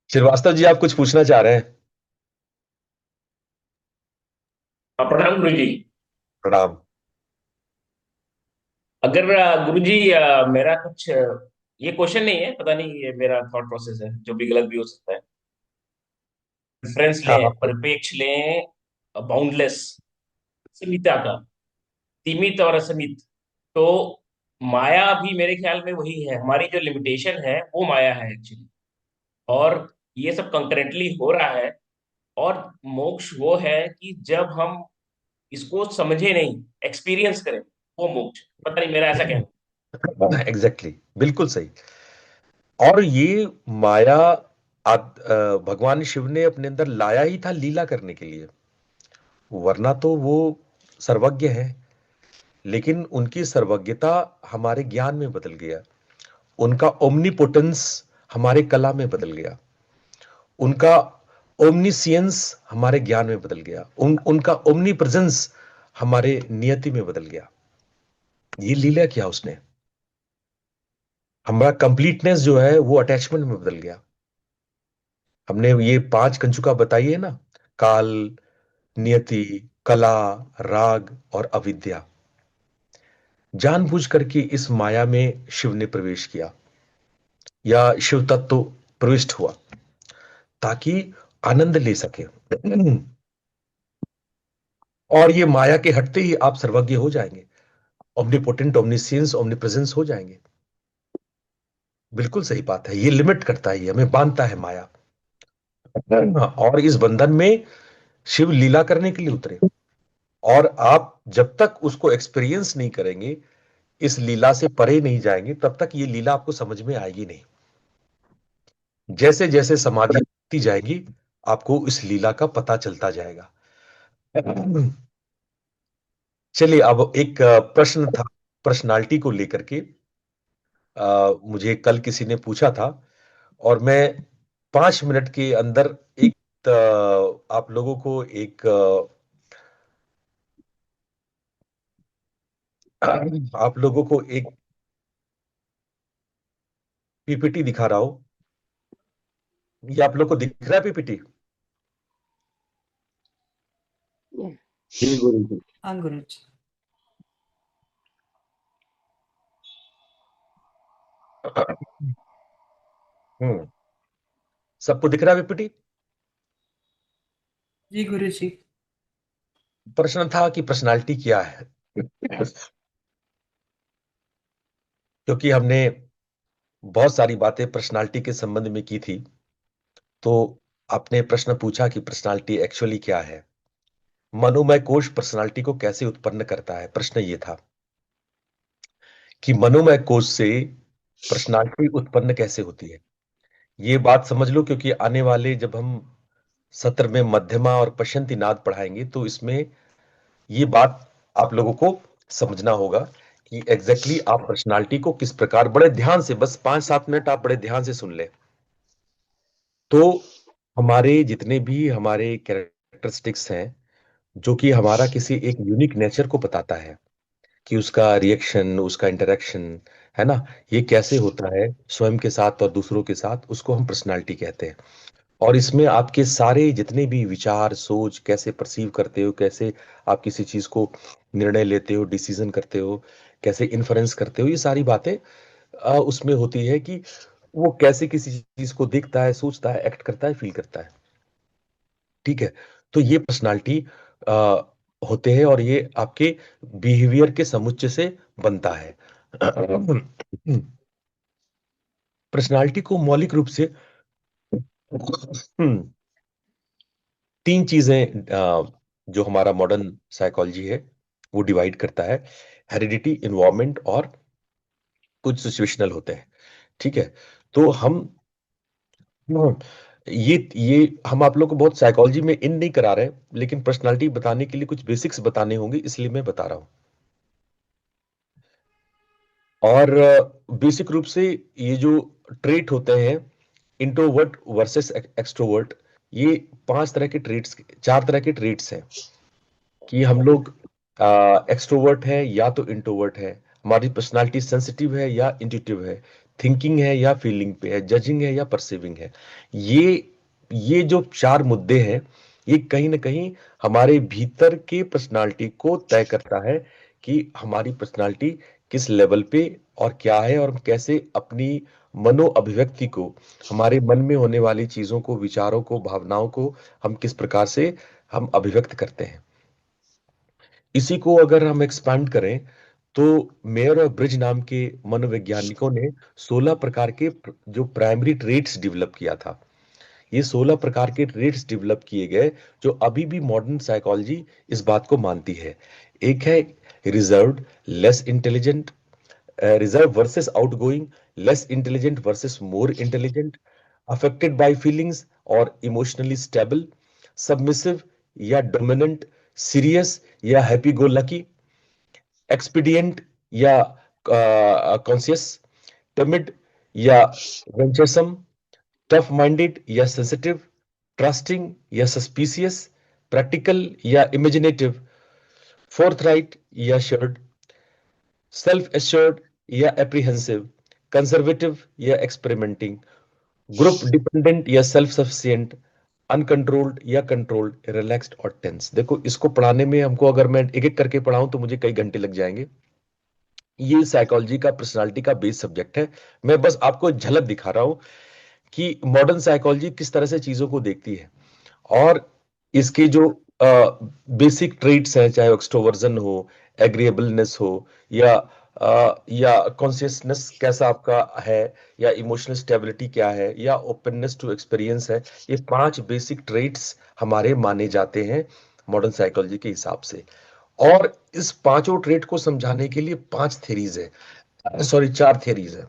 श्रीवास्तव जी, आप कुछ पूछना चाह रहे हैं? प्रणाम गुरु जी। प्रणाम। अगर गुरु जी मेरा कुछ ये क्वेश्चन नहीं है, पता नहीं, ये मेरा थॉट प्रोसेस है जो भी गलत भी हो सकता है। रेफरेंस हाँ लें, हाँ। परिपेक्ष लें, बाउंडलेस, सीमित का, सीमित और असीमित। तो माया भी मेरे ख्याल में वही है, हमारी जो लिमिटेशन है वो माया है एक्चुअली। और ये सब कंकरेंटली हो रहा है। और मोक्ष वो है कि जब हम इसको समझे नहीं, एक्सपीरियंस करें, वो मोक्ष। पता नहीं, मेरा ऐसा कहना है। एग्जैक्टली, बिल्कुल सही। और ये माया भगवान शिव ने अपने अंदर लाया ही था लीला करने के लिए, वरना तो वो सर्वज्ञ है। लेकिन उनकी सर्वज्ञता हमारे ज्ञान में बदल गया, उनका ओमनीपोटेंस हमारे कला में बदल गया, उनका ओमनीसियंस हमारे ज्ञान में बदल गया, उनका ओमनी प्रेजेंस हमारे नियति में बदल गया। ये लीला किया उसने। हमारा कंप्लीटनेस जो है वो अटैचमेंट में बदल गया। हमने ये पांच कंचुका बताई है ना, काल, नियति, कला, राग और अविद्या। जानबूझ करके इस माया में शिव ने प्रवेश किया, या शिव तत्व प्रविष्ट हुआ, ताकि आनंद ले सके। और ये माया के हटते ही आप सर्वज्ञ हो जाएंगे, ओमनीपोटेंट, ओमनीसियंस, ओमनीप्रेजेंस हो जाएंगे। बिल्कुल सही बात है। ये लिमिट करता है, ये हमें बांधता है माया। और इस बंधन में शिव लीला करने के लिए उतरे। और आप जब तक उसको एक्सपीरियंस नहीं करेंगे, इस लीला से परे नहीं जाएंगे, तब तक ये लीला आपको समझ में आएगी नहीं। जैसे जैसे समाधि होती जाएगी, आपको इस लीला का पता चलता जाएगा। चलिए, अब एक प्रश्न था पर्सनालिटी को लेकर के। मुझे कल किसी ने पूछा था, और मैं 5 मिनट के अंदर एक आप लोगों को एक आप लोगों को एक पीपीटी दिखा रहा हूं। ये आप लोग को दिख रहा है पीपीटी? जी गुरु जी। हाँ गुरु जी। हम्म। सबको दिख रहा है पीपीटी? जी गुरु जी। प्रश्न था कि पर्सनालिटी क्या है। क्योंकि हमने बहुत सारी बातें पर्सनालिटी के संबंध में की थी, तो आपने प्रश्न पूछा कि पर्सनालिटी एक्चुअली क्या है। मनोमय कोश पर्सनालिटी को कैसे उत्पन्न करता है, प्रश्न ये था कि मनोमय कोश से पर्सनालिटी उत्पन्न कैसे होती है। ये बात समझ लो, क्योंकि आने वाले जब हम सत्र में मध्यमा और पश्यंती नाद पढ़ाएंगे, तो इसमें ये बात आप लोगों को समझना होगा कि एग्जैक्टली आप पर्सनालिटी को किस प्रकार, बड़े ध्यान से, बस 5-7 मिनट आप बड़े ध्यान से सुन ले। तो हमारे जितने भी हमारे कैरेक्टरिस्टिक्स हैं, जो कि हमारा किसी एक यूनिक नेचर को बताता है, कि उसका रिएक्शन, उसका इंटरेक्शन, है ना, ये कैसे होता है स्वयं के साथ और दूसरों के साथ, उसको हम पर्सनालिटी कहते हैं। और इसमें आपके सारे जितने भी विचार, सोच, कैसे परसीव करते हो, कैसे आप किसी चीज को निर्णय लेते हो, डिसीजन करते हो, कैसे इन्फ्लुएंस करते हो, ये सारी बातें उसमें होती है कि वो कैसे किसी चीज को देखता है, सोचता है, एक्ट करता है, फील करता है। ठीक है। तो ये पर्सनालिटी होते हैं, और ये आपके बिहेवियर के समुच्चय से बनता है। पर्सनालिटी को मौलिक रूप से तीन चीजें जो हमारा मॉडर्न साइकोलॉजी है वो डिवाइड करता है: हेरिडिटी, इन्वायरमेंट, और कुछ सिचुएशनल होते हैं। ठीक है। तो हम ये हम आप लोग को बहुत साइकोलॉजी में इन नहीं करा रहे, लेकिन पर्सनालिटी बताने के लिए कुछ बेसिक्स बताने होंगे, इसलिए मैं बता रहा हूं। और बेसिक रूप से ये जो ट्रेट होते हैं, इंट्रोवर्ट वर्सेस एक्सट्रोवर्ट, ये 5 तरह के ट्रेट्स, 4 तरह के ट्रेट्स हैं, कि हम लोग एक्सट्रोवर्ट है या तो इंट्रोवर्ट है, हमारी पर्सनालिटी सेंसिटिव है या इंट्यूटिव है, थिंकिंग है या फीलिंग पे है, जजिंग है या परसीविंग है। ये ये जो चार मुद्दे हैं, ये कहीं ना कहीं हमारे भीतर के पर्सनालिटी को तय करता है कि हमारी पर्सनालिटी किस लेवल पे और क्या है, और हम कैसे अपनी मनो अभिव्यक्ति को, हमारे मन में होने वाली चीजों को, विचारों को, भावनाओं को हम किस प्रकार से हम अभिव्यक्त करते हैं। इसी को अगर हम एक्सपांड करें तो मेयर और ब्रिज नाम के मनोवैज्ञानिकों ने 16 प्रकार के जो प्राइमरी ट्रेट्स डेवलप किया था। ये 16 प्रकार के ट्रेट्स डेवलप किए गए जो अभी भी मॉडर्न साइकोलॉजी इस बात को मानती है। एक है reserved, less intelligent, reserve versus outgoing, less intelligent versus more intelligent, affected by feelings और इमोशनली स्टेबल, सबमिसिव या डोमिनेंट, सीरियस या हैप्पी गो लकी, एक्सपीडिएंट या कॉन्शियस, टिमिड या वेंचरसम, टफ माइंडेड या सेंसिटिव, ट्रस्टिंग या सस्पिशियस, प्रैक्टिकल या इमेजिनेटिव, फोर्थराइट या assured, self assured या एप्रीहेंसिव, कंजर्वेटिव या एक्सपेरिमेंटिंग, ग्रुप डिपेंडेंट या सेल्फ सफिशिएंट, अनकंट्रोल्ड या कंट्रोल्ड, रिलैक्स्ड और टेंस। देखो, इसको पढ़ाने में हमको, अगर मैं एक एक करके पढ़ाऊं तो मुझे कई घंटे लग जाएंगे। ये साइकोलॉजी का, पर्सनालिटी का बेस सब्जेक्ट है। मैं बस आपको झलक दिखा रहा हूं कि मॉडर्न साइकोलॉजी किस तरह से चीजों को देखती है, और इसके जो बेसिक ट्रेट्स हैं, चाहे एक्सट्रोवर्जन हो, एग्रीएबलनेस हो, या कॉन्शियसनेस कैसा आपका है, या इमोशनल स्टेबिलिटी क्या है, या ओपननेस टू एक्सपीरियंस है। ये 5 बेसिक ट्रेट्स हमारे माने जाते हैं मॉडर्न साइकोलॉजी के हिसाब से। और इस पांचों ट्रेट को समझाने के लिए 5 थ्योरीज है, सॉरी 4 थ्योरीज है।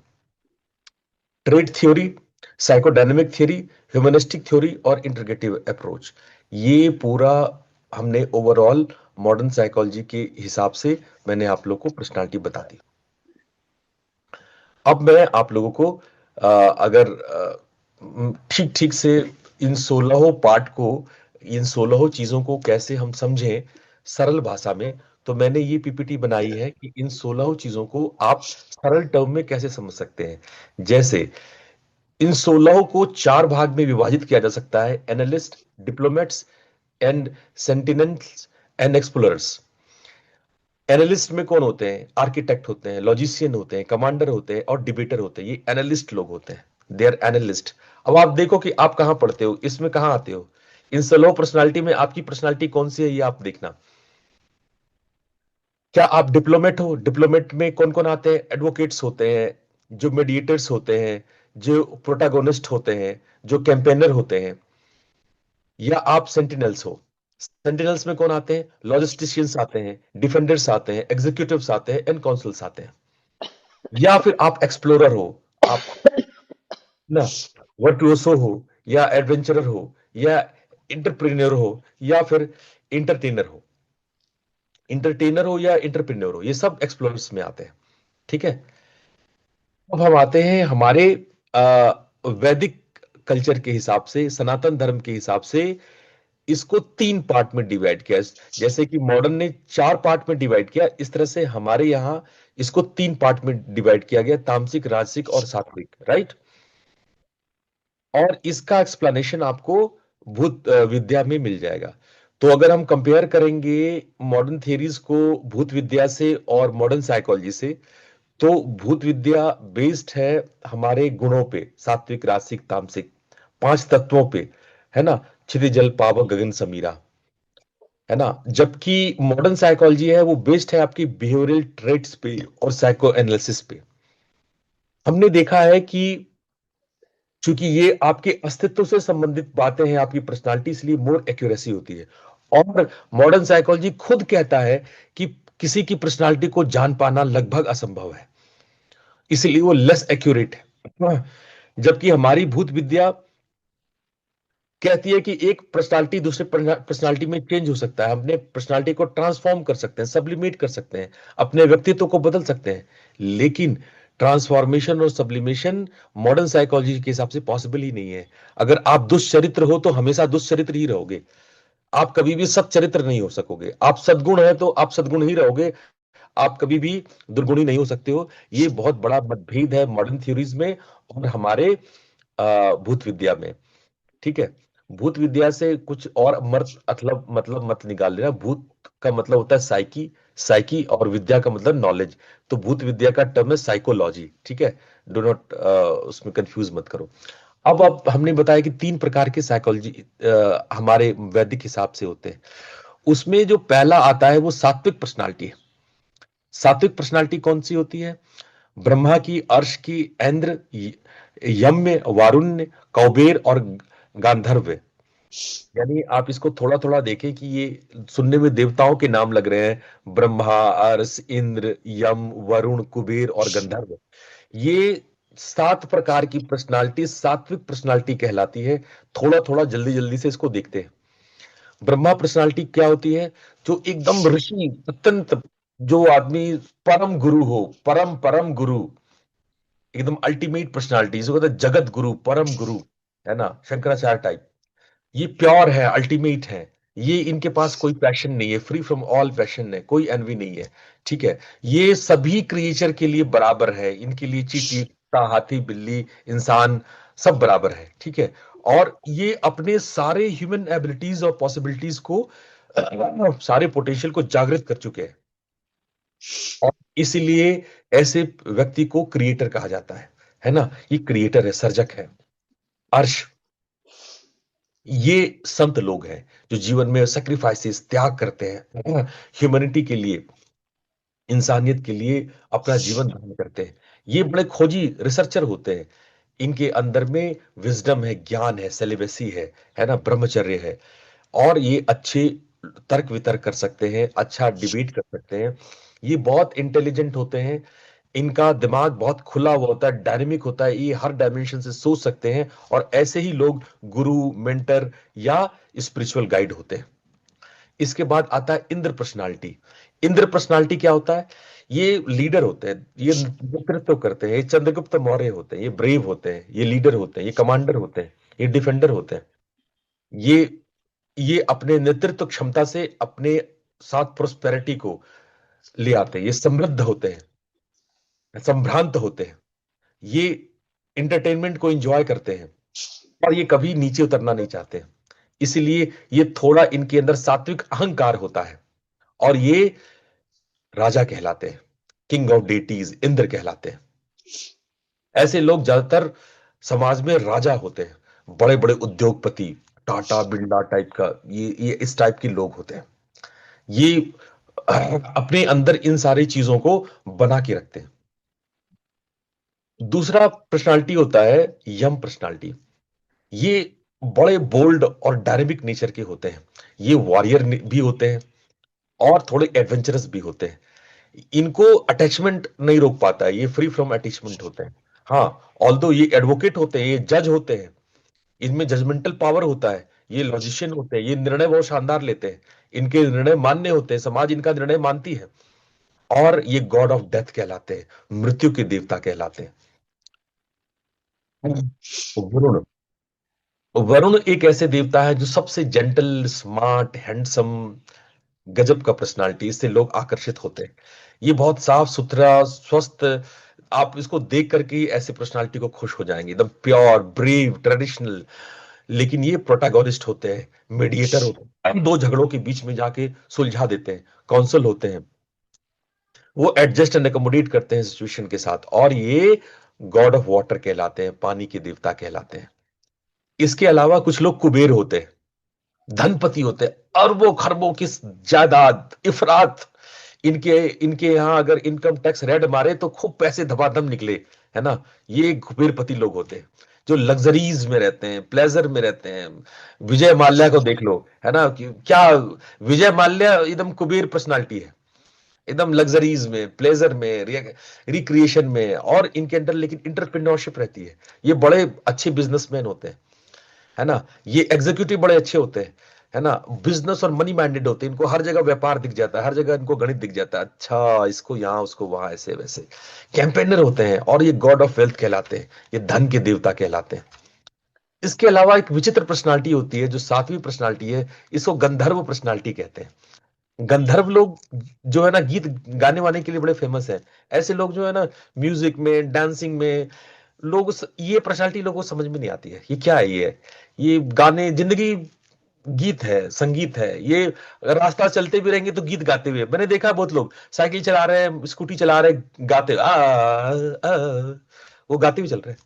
Trade theory, psychodynamic theory, humanistic theory और इंटीग्रेटिव अप्रोच। ये पूरा हमने ओवरऑल मॉडर्न साइकोलॉजी के हिसाब से मैंने आप लोग को पर्सनालिटी बता दी। अब मैं आप लोगों को अगर ठीक ठीक से इन 16 पार्ट को, इन 16 चीजों को कैसे हम समझें सरल भाषा में, तो मैंने ये पीपीटी बनाई है कि इन 16 चीजों को आप सरल टर्म में कैसे समझ सकते हैं। जैसे इन 16 को 4 भाग में विभाजित किया जा सकता है: analyst, diplomats and sentinels and explorers. Analyst में कौन होते हैं? आर्किटेक्ट होते हैं, लॉजिशियन होते हैं, कमांडर होते हैं और डिबेटर होते हैं। ये एनालिस्ट लोग होते हैं, दे आर एनालिस्ट। अब आप देखो कि आप कहां पढ़ते हो, इसमें कहां आते हो। इन 16 पर्सनालिटी में आपकी पर्सनालिटी कौन सी है, ये आप देखना। क्या आप डिप्लोमेट हो? डिप्लोमेट में कौन कौन आते हैं? एडवोकेट्स होते हैं, जो मेडिएटर्स होते हैं, जो प्रोटागोनिस्ट होते हैं, जो कैंपेनर होते हैं। या आप सेंटिनल्स हो? सेंटिनल्स में कौन आते हैं? लॉजिस्टिशियंस आते हैं, डिफेंडर्स आते हैं, एग्जीक्यूटिव्स आते हैं, एंड काउंसिल्स आते हैं। या फिर आप एक्सप्लोरर हो, आप ना वर्टुओसो हो, या एडवेंचरर हो, या इंटरप्रेन्योर हो, या फिर इंटरटेनर हो। इंटरटेनर हो या इंटरप्रेन्योर हो, ये सब एक्सप्लोरर्स में आते हैं। ठीक है। अब हम आते हैं हमारे वैदिक कल्चर के हिसाब से, सनातन धर्म के हिसाब से इसको 3 पार्ट में डिवाइड किया। जैसे कि मॉडर्न ने 4 पार्ट में डिवाइड किया, इस तरह से हमारे यहाँ इसको 3 पार्ट में डिवाइड किया गया: तामसिक, राजसिक और सात्विक। राइट। और इसका एक्सप्लेनेशन आपको भूत विद्या में मिल जाएगा। तो अगर हम कंपेयर करेंगे मॉडर्न थियरीज को भूत विद्या से और मॉडर्न साइकोलॉजी से, तो भूत विद्या बेस्ड है हमारे गुणों पे, सात्विक, राजसिक, तामसिक, 5 तत्वों पे, है ना, क्षिति, जल, पावक, गगन, समीरा, है ना। जबकि मॉडर्न साइकोलॉजी है वो बेस्ड है आपकी बिहेवियरल ट्रेट्स पे और साइको एनालिसिस पे। हमने देखा है कि चूंकि ये आपके अस्तित्व से संबंधित बातें हैं, आपकी पर्सनालिटी, इसलिए मोर एक्यूरेसी होती है। और मॉडर्न साइकोलॉजी खुद कहता है कि किसी की पर्सनालिटी को जान पाना लगभग असंभव है, इसलिए वो लेस एक्यूरेट है। जबकि हमारी भूत विद्या कहती है कि एक पर्सनालिटी दूसरे पर्सनालिटी में चेंज हो सकता है, अपने पर्सनालिटी को ट्रांसफॉर्म कर सकते हैं, सब्लिमेट कर सकते हैं, अपने व्यक्तित्व को बदल सकते हैं। लेकिन ट्रांसफॉर्मेशन और सब्लिमेशन मॉडर्न साइकोलॉजी के हिसाब से पॉसिबल ही नहीं है। अगर आप दुष्चरित्र हो तो हमेशा दुष्चरित्र ही रहोगे। आप कभी भी सच्चरित्र नहीं हो सकोगे। आप सद्गुण है तो आप सद्गुण ही रहोगे, आप कभी भी दुर्गुणी नहीं हो सकते हो। ये बहुत बड़ा मतभेद है मॉडर्न थ्योरीज में और हमारे भूत विद्या में। ठीक है, भूत विद्या से कुछ और मर्त मतलब मत निकाल लेना। भूत का मतलब होता है साइकी, साइकी और विद्या का मतलब नॉलेज। तो भूत विद्या का टर्म है साइकोलॉजी। ठीक है, डो नॉट उसमें कंफ्यूज मत करो। अब हमने बताया कि तीन प्रकार के साइकोलॉजी हमारे वैदिक हिसाब से होते हैं। उसमें जो पहला आता है वो सात्विक पर्सनालिटी है। सात्विक पर्सनालिटी कौन सी होती है? ब्रह्मा की, अर्श की, इंद्र, यम्य, वारुण्य, कौबेर और गांधर्व। यानी आप इसको थोड़ा थोड़ा देखें कि ये सुनने में देवताओं के नाम लग रहे हैं, ब्रह्मा, अर्श, इंद्र, यम, वरुण, कुबेर और गंधर्व। ये 7 प्रकार की पर्सनालिटी सात्विक पर्सनालिटी कहलाती है। थोड़ा थोड़ा जल्दी जल्दी से इसको देखते हैं। ब्रह्मा पर्सनालिटी क्या होती है? जो एकदम ऋषि, अत्यंत, जो आदमी परम गुरु हो, परम परम गुरु, एकदम अल्टीमेट पर्सनालिटी, जिसको कहते हैं जगत गुरु, परम गुरु, है ना, शंकराचार्य टाइप। ये प्योर है, अल्टीमेट है। ये इनके पास कोई पैशन नहीं है, फ्री फ्रॉम ऑल पैशन है, कोई एनवी नहीं है। ठीक है, ये सभी क्रिएचर के लिए बराबर है, इनके लिए चींटी, कुत्ता, हाथी, बिल्ली, इंसान सब बराबर है। ठीक है, और ये अपने सारे ह्यूमन एबिलिटीज और पॉसिबिलिटीज को सारे पोटेंशियल को जागृत कर चुके हैं। और इसीलिए ऐसे व्यक्ति को क्रिएटर कहा जाता है ना। ये क्रिएटर है, सर्जक है। अर्श, ये संत लोग हैं जो जीवन में सेक्रीफाइसेस, त्याग करते हैं ह्यूमैनिटी के लिए, इंसानियत के लिए अपना जीवन दान करते हैं। ये बड़े खोजी रिसर्चर होते हैं। इनके अंदर में विजडम है, ज्ञान है, सेलिबेसी है ना, ब्रह्मचर्य है। और ये अच्छे तर्क वितर्क कर सकते हैं, अच्छा डिबेट कर सकते हैं। ये बहुत इंटेलिजेंट होते हैं। इनका दिमाग बहुत खुला हुआ होता है, डायनेमिक होता है, ये हर डायमेंशन से सोच सकते हैं। और ऐसे ही लोग गुरु, मेंटर या स्पिरिचुअल गाइड होते हैं। इसके बाद आता है इंद्र पर्सनालिटी। इंद्र पर्सनालिटी क्या होता है? ये लीडर होते हैं, ये नेतृत्व करते हैं, ये चंद्रगुप्त मौर्य होते हैं, ये ब्रेव होते हैं, ये लीडर होते हैं, ये कमांडर होते हैं, ये डिफेंडर होते हैं। ये ये अपने नेतृत्व क्षमता से अपने साथ प्रोस्पेरिटी को ले आते हैं। ये समृद्ध होते हैं, संभ्रांत होते हैं। ये इंटरटेनमेंट को एंजॉय करते हैं और ये कभी नीचे उतरना नहीं चाहते। इसीलिए ये थोड़ा इनके अंदर सात्विक अहंकार होता है। और ये राजा कहलाते हैं, किंग ऑफ डेटीज, इंद्र कहलाते हैं। ऐसे लोग ज्यादातर समाज में राजा होते हैं, बड़े बड़े उद्योगपति, टाटा बिरला टाइप का, ये इस टाइप के लोग होते हैं। ये अपने अंदर इन सारी चीजों को बना के रखते हैं। दूसरा पर्सनालिटी होता है यम पर्सनालिटी। ये बड़े बोल्ड और डायनेमिक नेचर के होते हैं। ये वॉरियर भी होते हैं और थोड़े एडवेंचरस भी होते हैं। इनको अटैचमेंट नहीं रोक पाता है, ये फ्री फ्रॉम अटैचमेंट होते हैं। हाँ, ऑल्दो ये एडवोकेट होते हैं, ये जज होते हैं, इनमें जजमेंटल पावर होता है, ये लॉजिशियन होते हैं, ये निर्णय बहुत शानदार लेते हैं, इनके निर्णय मान्य होते हैं, समाज इनका निर्णय मानती है। और ये गॉड ऑफ डेथ कहलाते हैं, मृत्यु के देवता कहलाते हैं। वरुण, वरुण एक ऐसे देवता है जो सबसे जेंटल, स्मार्ट, हैंडसम, गजब का पर्सनालिटी, इससे लोग आकर्षित होते हैं। ये बहुत साफ सुथरा, स्वस्थ, आप इसको देख करके ऐसे पर्सनालिटी को खुश हो जाएंगे, एकदम प्योर, ब्रेव, ट्रेडिशनल। लेकिन ये प्रोटैगोनिस्ट होते हैं, मीडिएटर होते हैं, दो झगड़ों के बीच में जाके सुलझा देते हैं, काउंसिल होते हैं, वो एडजस्ट एंड एकोमोडेट करते हैं सिचुएशन के साथ। और ये गॉड ऑफ वाटर कहलाते हैं, पानी के देवता कहलाते हैं। इसके अलावा कुछ लोग कुबेर होते हैं, धनपति होते हैं, अरबों खरबों की जायदाद, इफरात। इनके इनके यहाँ अगर इनकम टैक्स रेड मारे तो खूब पैसे धमाधम निकले, है ना। ये कुबेरपति लोग होते हैं जो लग्जरीज में रहते हैं, प्लेजर में रहते हैं। विजय माल्या को देख लो, है ना, क्या विजय माल्या एकदम कुबेर पर्सनालिटी है, एकदम लग्जरीज में, प्लेजर में, रिक्रिएशन में। और इनके अंदर लेकिन इंटरप्रेन्योरशिप रहती है। ये बड़े अच्छे बिजनेसमैन होते हैं, है ना। ये एग्जीक्यूटिव बड़े अच्छे होते हैं, है ना। बिजनेस और मनी माइंडेड होते हैं, इनको हर जगह व्यापार दिख जाता है, हर जगह इनको गणित दिख जाता है, अच्छा इसको यहाँ उसको वहां, ऐसे वैसे। कैंपेनर होते हैं और ये गॉड ऑफ वेल्थ कहलाते हैं, ये धन के देवता कहलाते हैं। इसके अलावा एक विचित्र पर्सनालिटी होती है, जो सातवीं पर्सनालिटी है, इसको गंधर्व पर्सनालिटी कहते हैं। गंधर्व लोग जो है ना, गीत गाने वाने के लिए बड़े फेमस है। ऐसे लोग जो है ना, म्यूजिक में, डांसिंग में, ये पर्सनालिटी लोगों को समझ में नहीं आती है, ये क्या है ये गाने, जिंदगी गीत है, संगीत है ये। अगर रास्ता चलते भी रहेंगे तो गीत गाते हुए, मैंने देखा है बहुत लोग साइकिल चला रहे हैं, स्कूटी चला रहे हैं, गाते वो गाते हुए चल रहे हैं।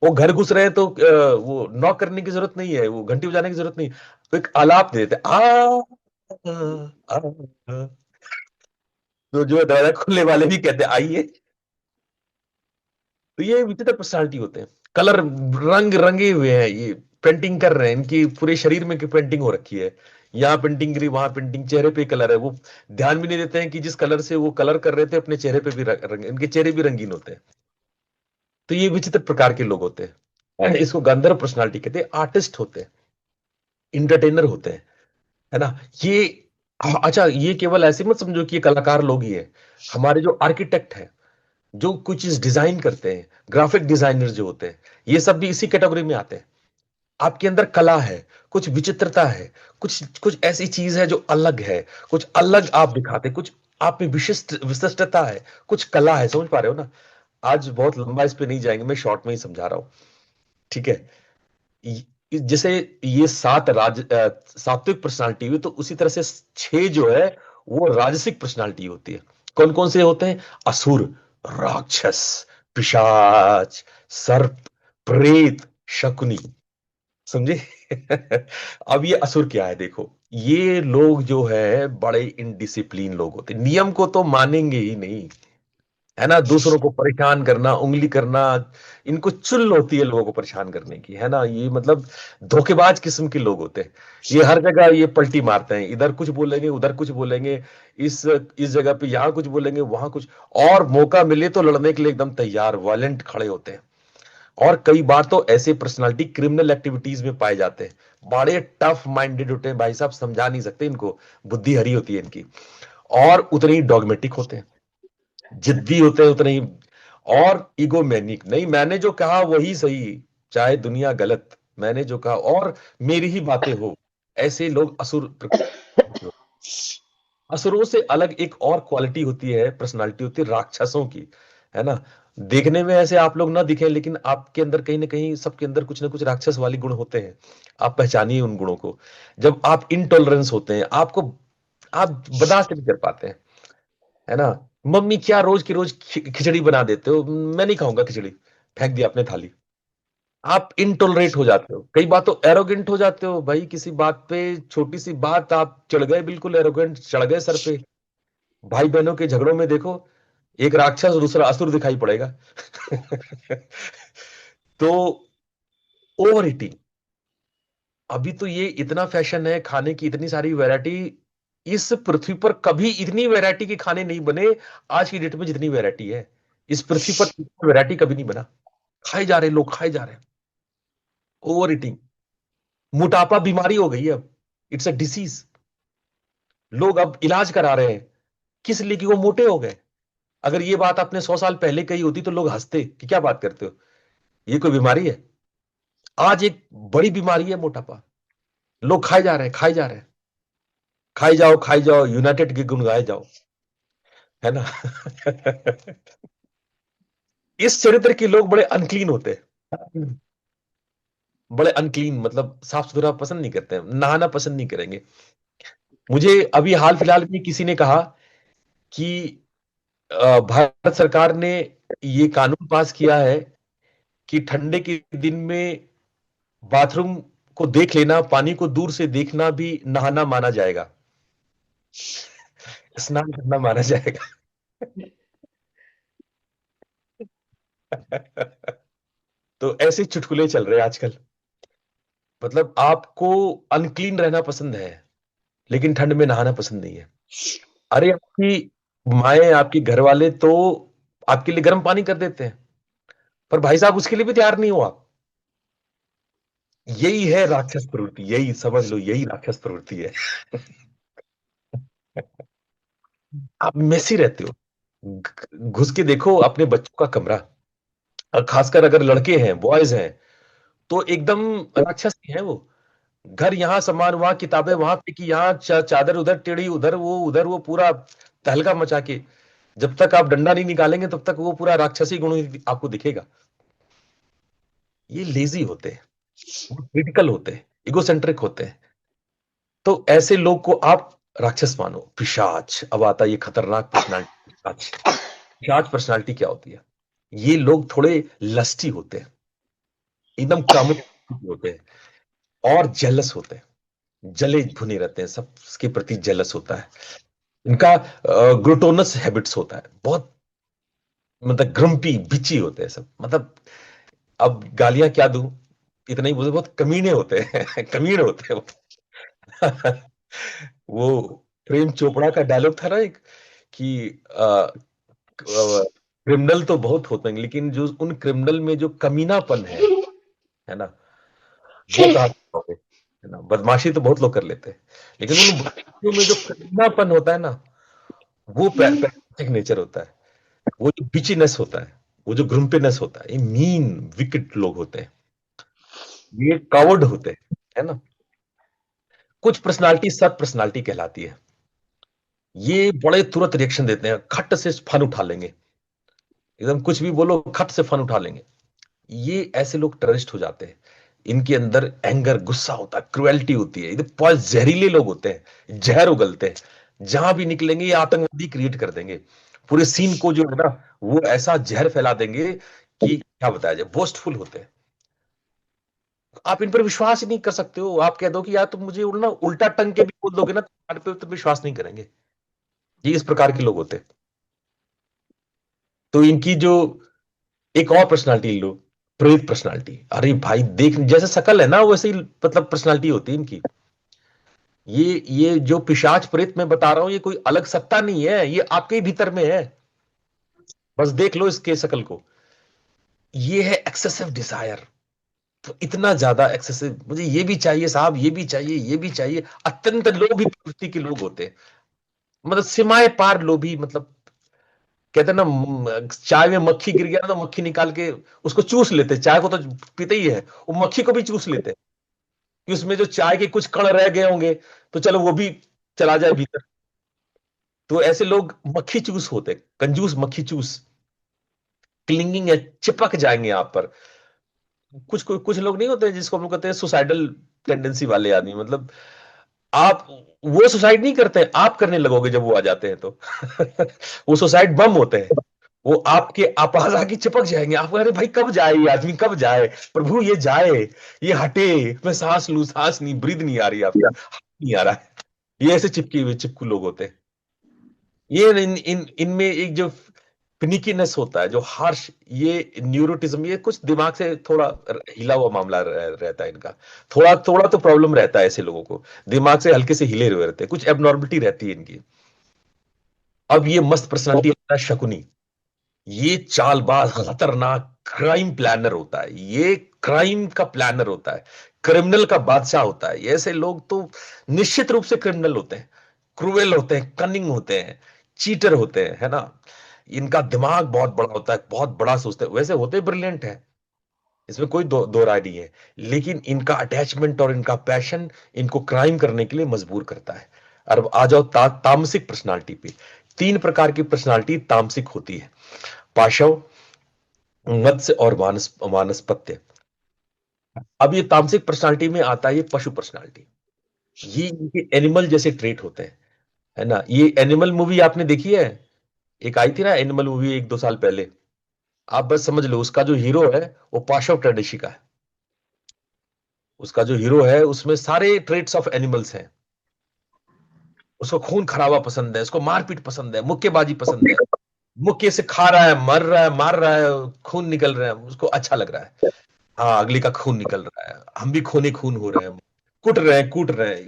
वो घर घुस रहे हैं तो वो नॉक करने की जरूरत नहीं है, वो घंटी बजाने की जरूरत नहीं, तो एक आलाप दे देते हैं, आ, तो जो है दरवाजा खुलने वाले भी कहते हैं आइए। तो ये विचित्र पर्सनालिटी होते हैं। कलर, रंग रंगे हुए हैं, ये पेंटिंग कर रहे हैं, इनकी पूरे शरीर में की पेंटिंग हो रखी है, यहाँ पेंटिंग करी, वहां पेंटिंग, चेहरे पे कलर है, वो ध्यान भी नहीं देते हैं कि जिस कलर से वो कलर कर रहे थे अपने चेहरे पे भी रंग, इनके चेहरे भी रंगीन होते हैं। तो ये विचित्र प्रकार के लोग होते हैं, इसको गंधर्व पर्सनालिटी कहते हैं। आर्टिस्ट होते हैं, इंटरटेनर होते हैं, है ना ये। अच्छा, ये केवल ऐसे मत समझो कि ये कलाकार लोग ही है। हमारे जो आर्किटेक्ट है, जो कुछ चीज डिजाइन करते हैं, ग्राफिक डिजाइनर जो होते हैं, ये सब भी इसी कैटेगरी में आते हैं। आपके अंदर कला है, कुछ विचित्रता है, कुछ कुछ ऐसी चीज है जो अलग है, कुछ अलग आप दिखाते, कुछ आप में विशिष्ट विशिष्टता है, कुछ कला है, समझ पा रहे हो ना। आज बहुत लंबा इस पे नहीं जाएंगे, मैं शॉर्ट में ही समझा रहा हूं, ठीक है। जैसे ये सात्विक पर्सनालिटी हुई, तो उसी तरह से छह जो है वो राजसिक पर्सनालिटी होती है। कौन कौन से होते हैं? असुर, राक्षस, पिशाच, सर्प, प्रेत, शकुनी, समझे? अब ये असुर क्या है, देखो। ये लोग जो है बड़े इनडिसिप्लिन लोग होते हैं, नियम को तो मानेंगे ही नहीं, है ना। दूसरों को परेशान करना, उंगली करना, इनको चुल होती है लोगों को परेशान करने की, है ना। ये मतलब धोखेबाज किस्म के लोग होते हैं। ये हर जगह ये पलटी मारते हैं, इधर कुछ बोलेंगे, उधर कुछ बोलेंगे, इस जगह पे यहाँ कुछ बोलेंगे, वहां कुछ, और मौका मिले तो लड़ने के लिए एकदम तैयार, वायलेंट खड़े होते हैं। और कई बार तो ऐसे पर्सनालिटी क्रिमिनल एक्टिविटीज में पाए जाते हैं। बड़े टफ माइंडेड होते हैं भाई साहब, समझा नहीं सकते इनको, बुद्धि हरी होती है इनकी। और उतने ही डॉगमेटिक होते हैं, जिद्दी होते हैं उतने ही। और ईगोमेनिक, नहीं मैंने जो कहा वही सही, चाहे दुनिया गलत, मैंने जो कहा और मेरी ही बातें हो, ऐसे लोग असुर असुरों से अलग एक और क्वालिटी होती है, पर्सनालिटी होती है राक्षसों की, है ना। देखने में ऐसे आप लोग ना दिखे, लेकिन आपके अंदर कहीं ना कहीं, सबके अंदर कुछ ना कुछ राक्षस वाली गुण होते हैं। आप पहचानिए उन गुणों को। जब आप इनटॉलरेंस होते हैं, आपको, आप बर्दाश्त नहीं कर पाते हैं, है ना। मम्मी क्या रोज की रोज खिचड़ी बना देते हो, मैं नहीं खाऊंगा खिचड़ी, फेंक दिया आपने थाली। आप इनटॉलरेट हो जाते हो, कई बात तो एरोगेंट हो जाते हो भाई, किसी बात पे, छोटी सी बात आप चढ़ गए, बिल्कुल एरोगेंट चढ़ गए सर पे। भाई बहनों के झगड़ों में देखो, एक राक्षस और दूसरा असुर दिखाई पड़ेगा। तो ओवर ईटिंग, अभी तो ये इतना फैशन है खाने की, इतनी सारी वैरायटी। इस पृथ्वी पर कभी इतनी वैरायटी के खाने नहीं बने, आज की डेट में जितनी वैरायटी है इस पृथ्वी पर, वैरायटी कभी नहीं बना। खाए जा रहे हैं लोग, खाए जा रहे हैं। ओवर ईटिंग, मोटापा बीमारी हो गई है अब, इट्स अ डिसीज। लोग अब इलाज करा रहे हैं, किस लिए? कि वो मोटे हो गए। अगर ये बात आपने 100 साल पहले कही होती तो लोग हंसते कि क्या बात करते हो, ये कोई बीमारी है? आज एक बड़ी बीमारी है मोटापा। लोग खाए जा रहे हैं, खाए जा रहे हैं। खाई जाओ, खाई जाओ, यूनाइटेड के गुण गाए जाओ, है ना। इस चरित्र के लोग बड़े अनक्लीन होते हैं, बड़े अनक्लीन, मतलब साफ सुथरा पसंद नहीं करते हैं, नहाना पसंद नहीं करेंगे। मुझे अभी हाल फिलहाल में किसी ने कहा कि भारत सरकार ने ये कानून पास किया है कि ठंडे के दिन में बाथरूम को देख लेना, पानी को दूर से देखना भी नहाना माना जाएगा, स्नान करना माना जाएगा। तो ऐसे चुटकुले चल रहे हैं आजकल। मतलब आपको अनक्लीन रहना पसंद है, लेकिन ठंड में नहाना पसंद नहीं है। अरे आपकी माए, आपके घर वाले तो आपके लिए गर्म पानी कर देते हैं, पर भाई साहब उसके लिए भी तैयार नहीं हो आप। यही है राक्षस प्रवृत्ति, यही समझ लो, यही राक्षस प्रवृत्ति है। आप मेसी रहते हो, घुस के देखो अपने बच्चों का कमरा, और खासकर अगर लड़के हैं, बॉयज हैं, तो एकदम राक्षस ही है वो। घर यहाँ सामान वहां किताबें वहां फेंकी, यहाँ चादर उधर टेढ़ी, उधर वो पूरा तहलका मचा के, जब तक आप डंडा नहीं निकालेंगे तब तक वो पूरा राक्षसी गुण ही आपको दिखेगा। ये लेजी होते हैं, क्रिटिकल होते हैं, इगोसेंट्रिक होते हैं। तो ऐसे लोग को आप राक्षस मानो, पिशाच। अब आता है ये खतरनाक पर्सनालिटी, पिशाच। पिशाच पर्सनालिटी क्या होती है? ये लोग थोड़े लस्टी होते हैं, एकदम कामुक होते हैं, और जेलस होते हैं, जले भुने रहते हैं, सब उसके प्रति जेलस होता है इनका। ग्लूटोनस हैबिट्स होता है बहुत, मतलब ग्रम्पी बिची होते हैं सब, मतलब अब गालियां क्या दूं, इतना ही बोलते, बहुत कमीने होते हैं कमीने होते हैं वो वो प्रेम चोपड़ा का डायलॉग था ना एक, कि क्रिमिनल तो बहुत होते हैं लेकिन जो उन क्रिमिनल में जो कमीनापन है ना, वो कहाँ पाओगे? है ना, बदमाशी तो बहुत लोग कर लेते हैं, लेकिन उन बदमाशियों में जो कमीनापन होता है ना, वो पैथेटिक नेचर होता है, वो जो बिचीनेस होता है, वो जो ग्रुम्पीनेस होता है, ये मीन विकेट लोग होते हैं, ये कावर्ड होते हैं, है ना। कुछ पर्सनालिटी सब पर्सनालिटी कहलाती है। ये बड़े तुरंत रिएक्शन देते हैं, खट से फन उठा लेंगे, एकदम कुछ भी बोलो खट से फन उठा लेंगे। ये ऐसे लोग टेररिस्ट हो जाते हैं। इनके अंदर एंगर, गुस्सा होता है, क्रुएल्टी होती है, ये बहुत जहरीले लोग होते हैं, जहर उगलते हैं, जहां भी निकलेंगे ये आतंकवादी क्रिएट कर देंगे, पूरे सीन को जो है ना वो ऐसा जहर फैला देंगे कि क्या बताया जाए, बोस्टफुल होते हैं। आप इन पर विश्वास ही नहीं कर सकते हो, आप कह दो कि यार तुम मुझे ना उल्टा टंग के भी बोल दोगे ना, तुम्हारे पे तो विश्वास नहीं करेंगे। ये इस प्रकार के लोग होते हैं। तो इनकी जो एक और पर्सनालिटी लो, प्रेत पर्सनालिटी। अरे भाई देख, जैसे शकल है ना वैसे ही मतलब पर्सनालिटी होती है इनकी। ये जो पिशाच प्रेत मैं बता रहा हूं, ये कोई अलग सत्ता नहीं है, ये आपके ही भीतर में है। बस देख लो इसके शकल को। ये है एक्सेसिव डिजायर। तो इतना ज्यादा एक्सेसिव, मुझे ये भी चाहिए साहब, ये भी चाहिए, ये भी चाहिए। अत्यंत लोभी प्रवृत्ति के लोग होते हैं, मतलब सीमाएं पार लोभी, मतलब कहते हैं ना, चाय में मक्खी गिर गया ना, तो मक्खी निकाल के उसको चूस लेते, चाय को तो पीते ही है, वो मक्खी को भी चूस लेते, कि उसमें जो चाय के कुछ कण रह गए होंगे तो चलो वो भी चला जाए भीतर। तो ऐसे लोग मक्खी चूस होते, कंजूस मक्खी चूस, क्लिंगिंग है, चिपक जाएंगे आप पर। कुछ लोग नहीं होते जिसको हम लोग कहते हैं सुसाइडल टेंडेंसी वाले आदमी, मतलब आप, वो सुसाइड नहीं करते, आप करने लगोगे जब वो आ जाते हैं तो वो सुसाइड बम होते हैं। वो आपके आपास आके चिपक जाएंगे, आप अरे भाई कब जाए ये आदमी, कब जाए, प्रभु ये जाए, ये हटे, मैं सांस लूं, सांस नहीं, ब्रीद नहीं आ रही आपको, नहीं आ रहा है। ये ऐसे चिपके हुए चिपकू लोग होते हैं। ये इनमें एक जो फिनिकीनेस होता है, जो हार्श, ये न्यूरोटिज्म, ये कुछ दिमाग से थोड़ा हिला हुआ मामला रहता है इनका। थोड़ा थोड़ा तो प्रॉब्लम रहता है ऐसे लोगों को, दिमाग से हल्के से हिले हुए रहते हैं, कुछ एबनॉर्मलिटी रहती है इनकी। अब ये मस्त पर्सनालिटी होता है शकुनी। ये चालबाज, खतरनाक क्राइम प्लानर होता है, ये क्राइम का प्लानर होता है, क्रिमिनल का बादशाह होता है। ये ऐसे लोग तो निश्चित रूप से क्रिमिनल होते हैं, क्रूएल होते हैं, कनिंग होते हैं, चीटर होते हैं, है ना। इनका दिमाग बहुत बड़ा होता है, बहुत बड़ा सोचते हैं, वैसे होते ब्रिलियंट है, इसमें कोई दो राय नहीं है, लेकिन इनका अटैचमेंट और इनका पैशन इनको क्राइम करने के लिए मजबूर करता है। अब आ जाओ तामसिक पर्सनालिटी पे। तीन प्रकार की पर्सनालिटी तामसिक होती है, पाशव, मत्स्य और वानस्पत्य। अब ये तामसिक पर्सनालिटी में आता है ये पशु पर्सनालिटी। ये इनके एनिमल जैसे ट्रेट होते हैं, है ना। ये एनिमल मूवी आपने देखी है, एक आई थी ना एनिमल मूवी 1-2 साल पहले, आप बस समझ लो उसका जो हीरो है वो पाशव ट्रेडिशी का है। उसका जो हीरो है उसमें सारे ट्रेट्स ऑफ एनिमल्स हैं। उसको खून खराबा पसंद है, उसको मारपीट पसंद है, मुक्केबाजी पसंद है, मुक्के से खा रहा है, मर रहा है, मार रहा है, खून निकल रहा है, उसको अच्छा लग रहा है। हाँ, अगले का खून निकल रहा है, हम भी खूने खून हो रहे हैं, कूट रहे हैं।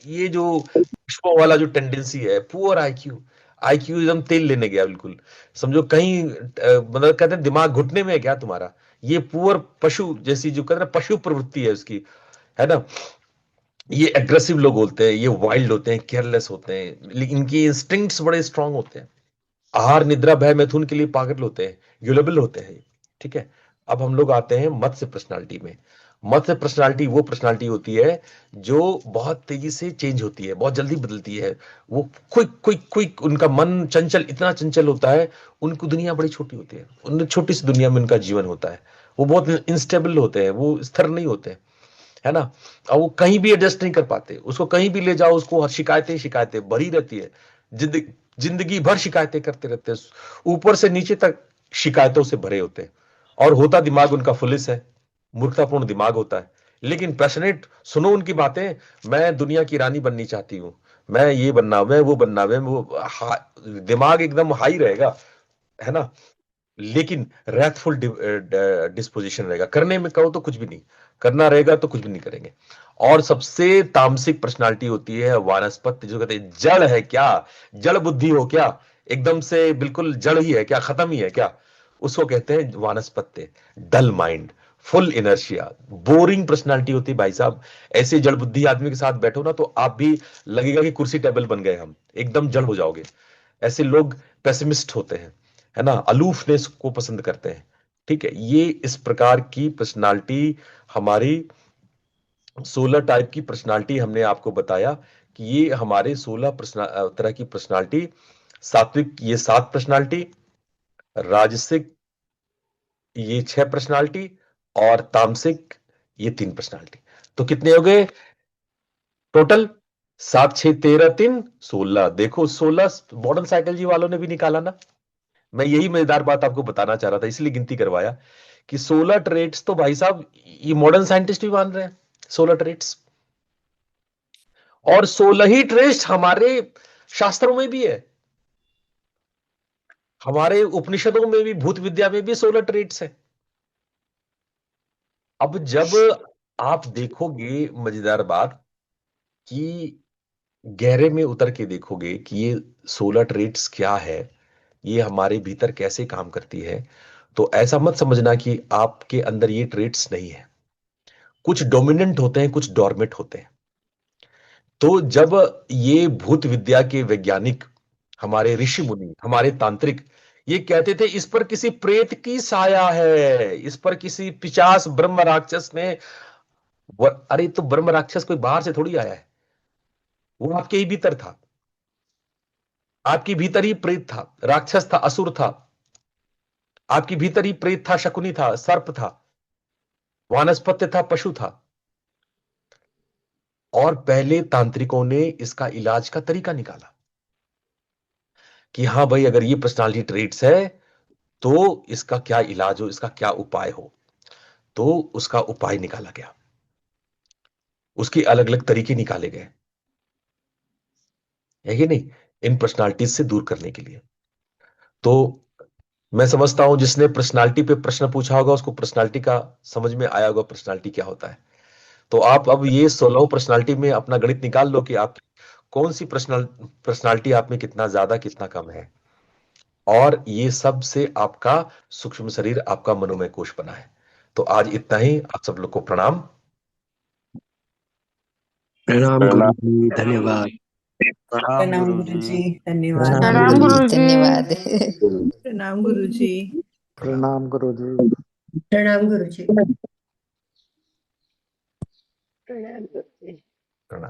ये जो पुष्पों वाला जो टेंडेंसी है, पुअर आईक्यू, आईक्यू एकदम तेल लेने गया बिल्कुल, समझो कहीं मतलब कहते हैं दिमाग घुटने में है क्या तुम्हारा। ये पुअर पशु जैसी जो कहते हैं ना, पशु प्रवृत्ति है उसकी, है ना। ये एग्रेसिव लोग होते हैं, ये वाइल्ड होते हैं, केयरलेस होते हैं, लेकिन इनकी इंस्टिंक्ट्स बड़े स्ट्रांग होते हैं। आहार निद्रा भय मैथुन के लिए पागल होते हैं, यूलेबल होते हैं, ठीक है। अब हम लोग आते हैं मत्स्य पर्सनालिटी में। मत्स्य पर्सनालिटी वो पर्सनालिटी होती है जो बहुत तेजी से चेंज होती है, बहुत जल्दी बदलती है। वो क्विक क्विक क्विक, उनका मन चंचल, इतना चंचल होता है, उनकी दुनिया बड़ी छोटी होती है, उन छोटी सी दुनिया में उनका जीवन होता है। वो बहुत इंस्टेबल होते हैं, वो स्थिर नहीं होते, है ना। और वो कहीं भी एडजस्ट नहीं कर पाते, उसको कहीं भी ले जाओ, उसको हर शिकायतें शिकायतें भरी रहती है। जिंदगी जिंदगी भर शिकायतें करते रहते हैं, ऊपर से नीचे तक शिकायतों से भरे होते हैं। और होता दिमाग उनका फुलिस है, मूर्खतापूर्ण दिमाग होता है। लेकिन पैशनेट, सुनो उनकी बातें, मैं दुनिया की रानी बननी चाहती हूँ, मैं ये बनना, मैं वो बनना, मैं वो, दिमाग एकदम हाई रहेगा, है ना। लेकिन रैथफुल डिस्पोजिशन रहेगा, करने में कहो तो कुछ भी नहीं, करना रहेगा तो कुछ भी नहीं करेंगे। और सबसे तामसिक पर्सनालिटी होती है वानस्पत्य, जो कहते हैं जड़ है क्या, जड़ बुद्धि हो क्या, एकदम से बिल्कुल जड़ ही है क्या, खत्म ही है क्या, उसको कहते हैं वानस्पत्य। Dull mind, full inertia, boring personality होती है भाई साहब। ऐसे जड़ बुद्धि आदमी के साथ बैठो ना, तो आप भी लगेगा कि कुर्सी टेबल बन गए हम, एकदम जड़ हो जाओगे। ऐसे लोग पेसिमिस्ट होते हैं, है ना, अलूफनेस को पसंद करते हैं। ठीक है, ये इस प्रकार की पर्सनालिटी हमारी 16 टाइप की पर्सनालिटी हमने आपको बताया कि ये हमारे 16 तरह की पर्सनालिटी। सात्विक ये 7 पर्सनालिटी, राजसिक ये 6 पर्सनालिटी, और तामसिक ये 3 पर्सनालिटी। तो कितने हो गए टोटल? 7 6 13 3 16। देखो 16 मॉडर्न साइकोलॉजी वालों ने भी निकाला ना। मैं यही मजेदार बात आपको बताना चाह रहा था, इसलिए गिनती करवाया कि 16 ट्रेड्स तो भाई साहब ये मॉडर्न साइंटिस्ट भी मान रहे हैं, 16 ट्रेड्स। और 16 ही ट्रेड्स हमारे शास्त्रों में भी है, हमारे उपनिषदों में भी, भूत विद्या में भी 16 ट्रेड्स है। अब जब आप देखोगे मजेदार बात कि गहरे में उतर के देखोगे कि ये 16 ट्रेड्स क्या है, ये हमारे भीतर कैसे काम करती है, तो ऐसा मत समझना कि आपके अंदर ये ट्रेड्स नहीं है। कुछ डोमिनेंट होते हैं, कुछ डॉर्मेट होते हैं। तो जब ये भूत विद्या के वैज्ञानिक, हमारे ऋषि मुनि, हमारे तांत्रिक, ये कहते थे इस पर किसी प्रेत की साया है, इस पर किसी पिशाच ब्रह्म राक्षस ने अरे तो ब्रह्म राक्षस कोई बाहर से थोड़ी आया है, वो आपके ही भीतर था। आपके भीतर ही प्रेत था, राक्षस था, असुर था। आपके भीतर ही प्रेत था, शकुनी था, सर्प था, वानस्पत्य था, पशु था। और पहले तांत्रिकों ने इसका इलाज का तरीका निकाला कि हाँ भाई, अगर ये पर्सनालिटी ट्रेट्स है तो इसका क्या इलाज हो, इसका क्या उपाय हो। तो उसका उपाय निकाला गया, उसके अलग अलग तरीके निकाले गए, है कि नहीं, इन पर्सनालिटीज से दूर करने के लिए। तो मैं समझता हूं जिसने पर्सनालिटी पे प्रश्न पूछा होगा उसको पर्सनालिटी का समझ में आया होगा, पर्सनालिटी क्या होता है। तो आप अब ये 16 पर्सनालिटी में अपना गणित निकाल लो कि आप कौन सी पर्सनालिटी आप में कितना ज्यादा कितना कम है। और ये सब से आपका सूक्ष्म शरीर, आपका मनोमय कोश बना है। तो आज इतना ही, आप सब लोग को प्रणाम। प्रणाम गुरु प्रणाम जी, धन्यवाद। प्रणाम गुरुजी, धन्यवाद। प्रणाम गुरुजी, धन्यवाद। प्रणाम गुरुजी। प्रणाम गुरुजी। प्रणाम गुरुजी। प्रणाम गुरुजी।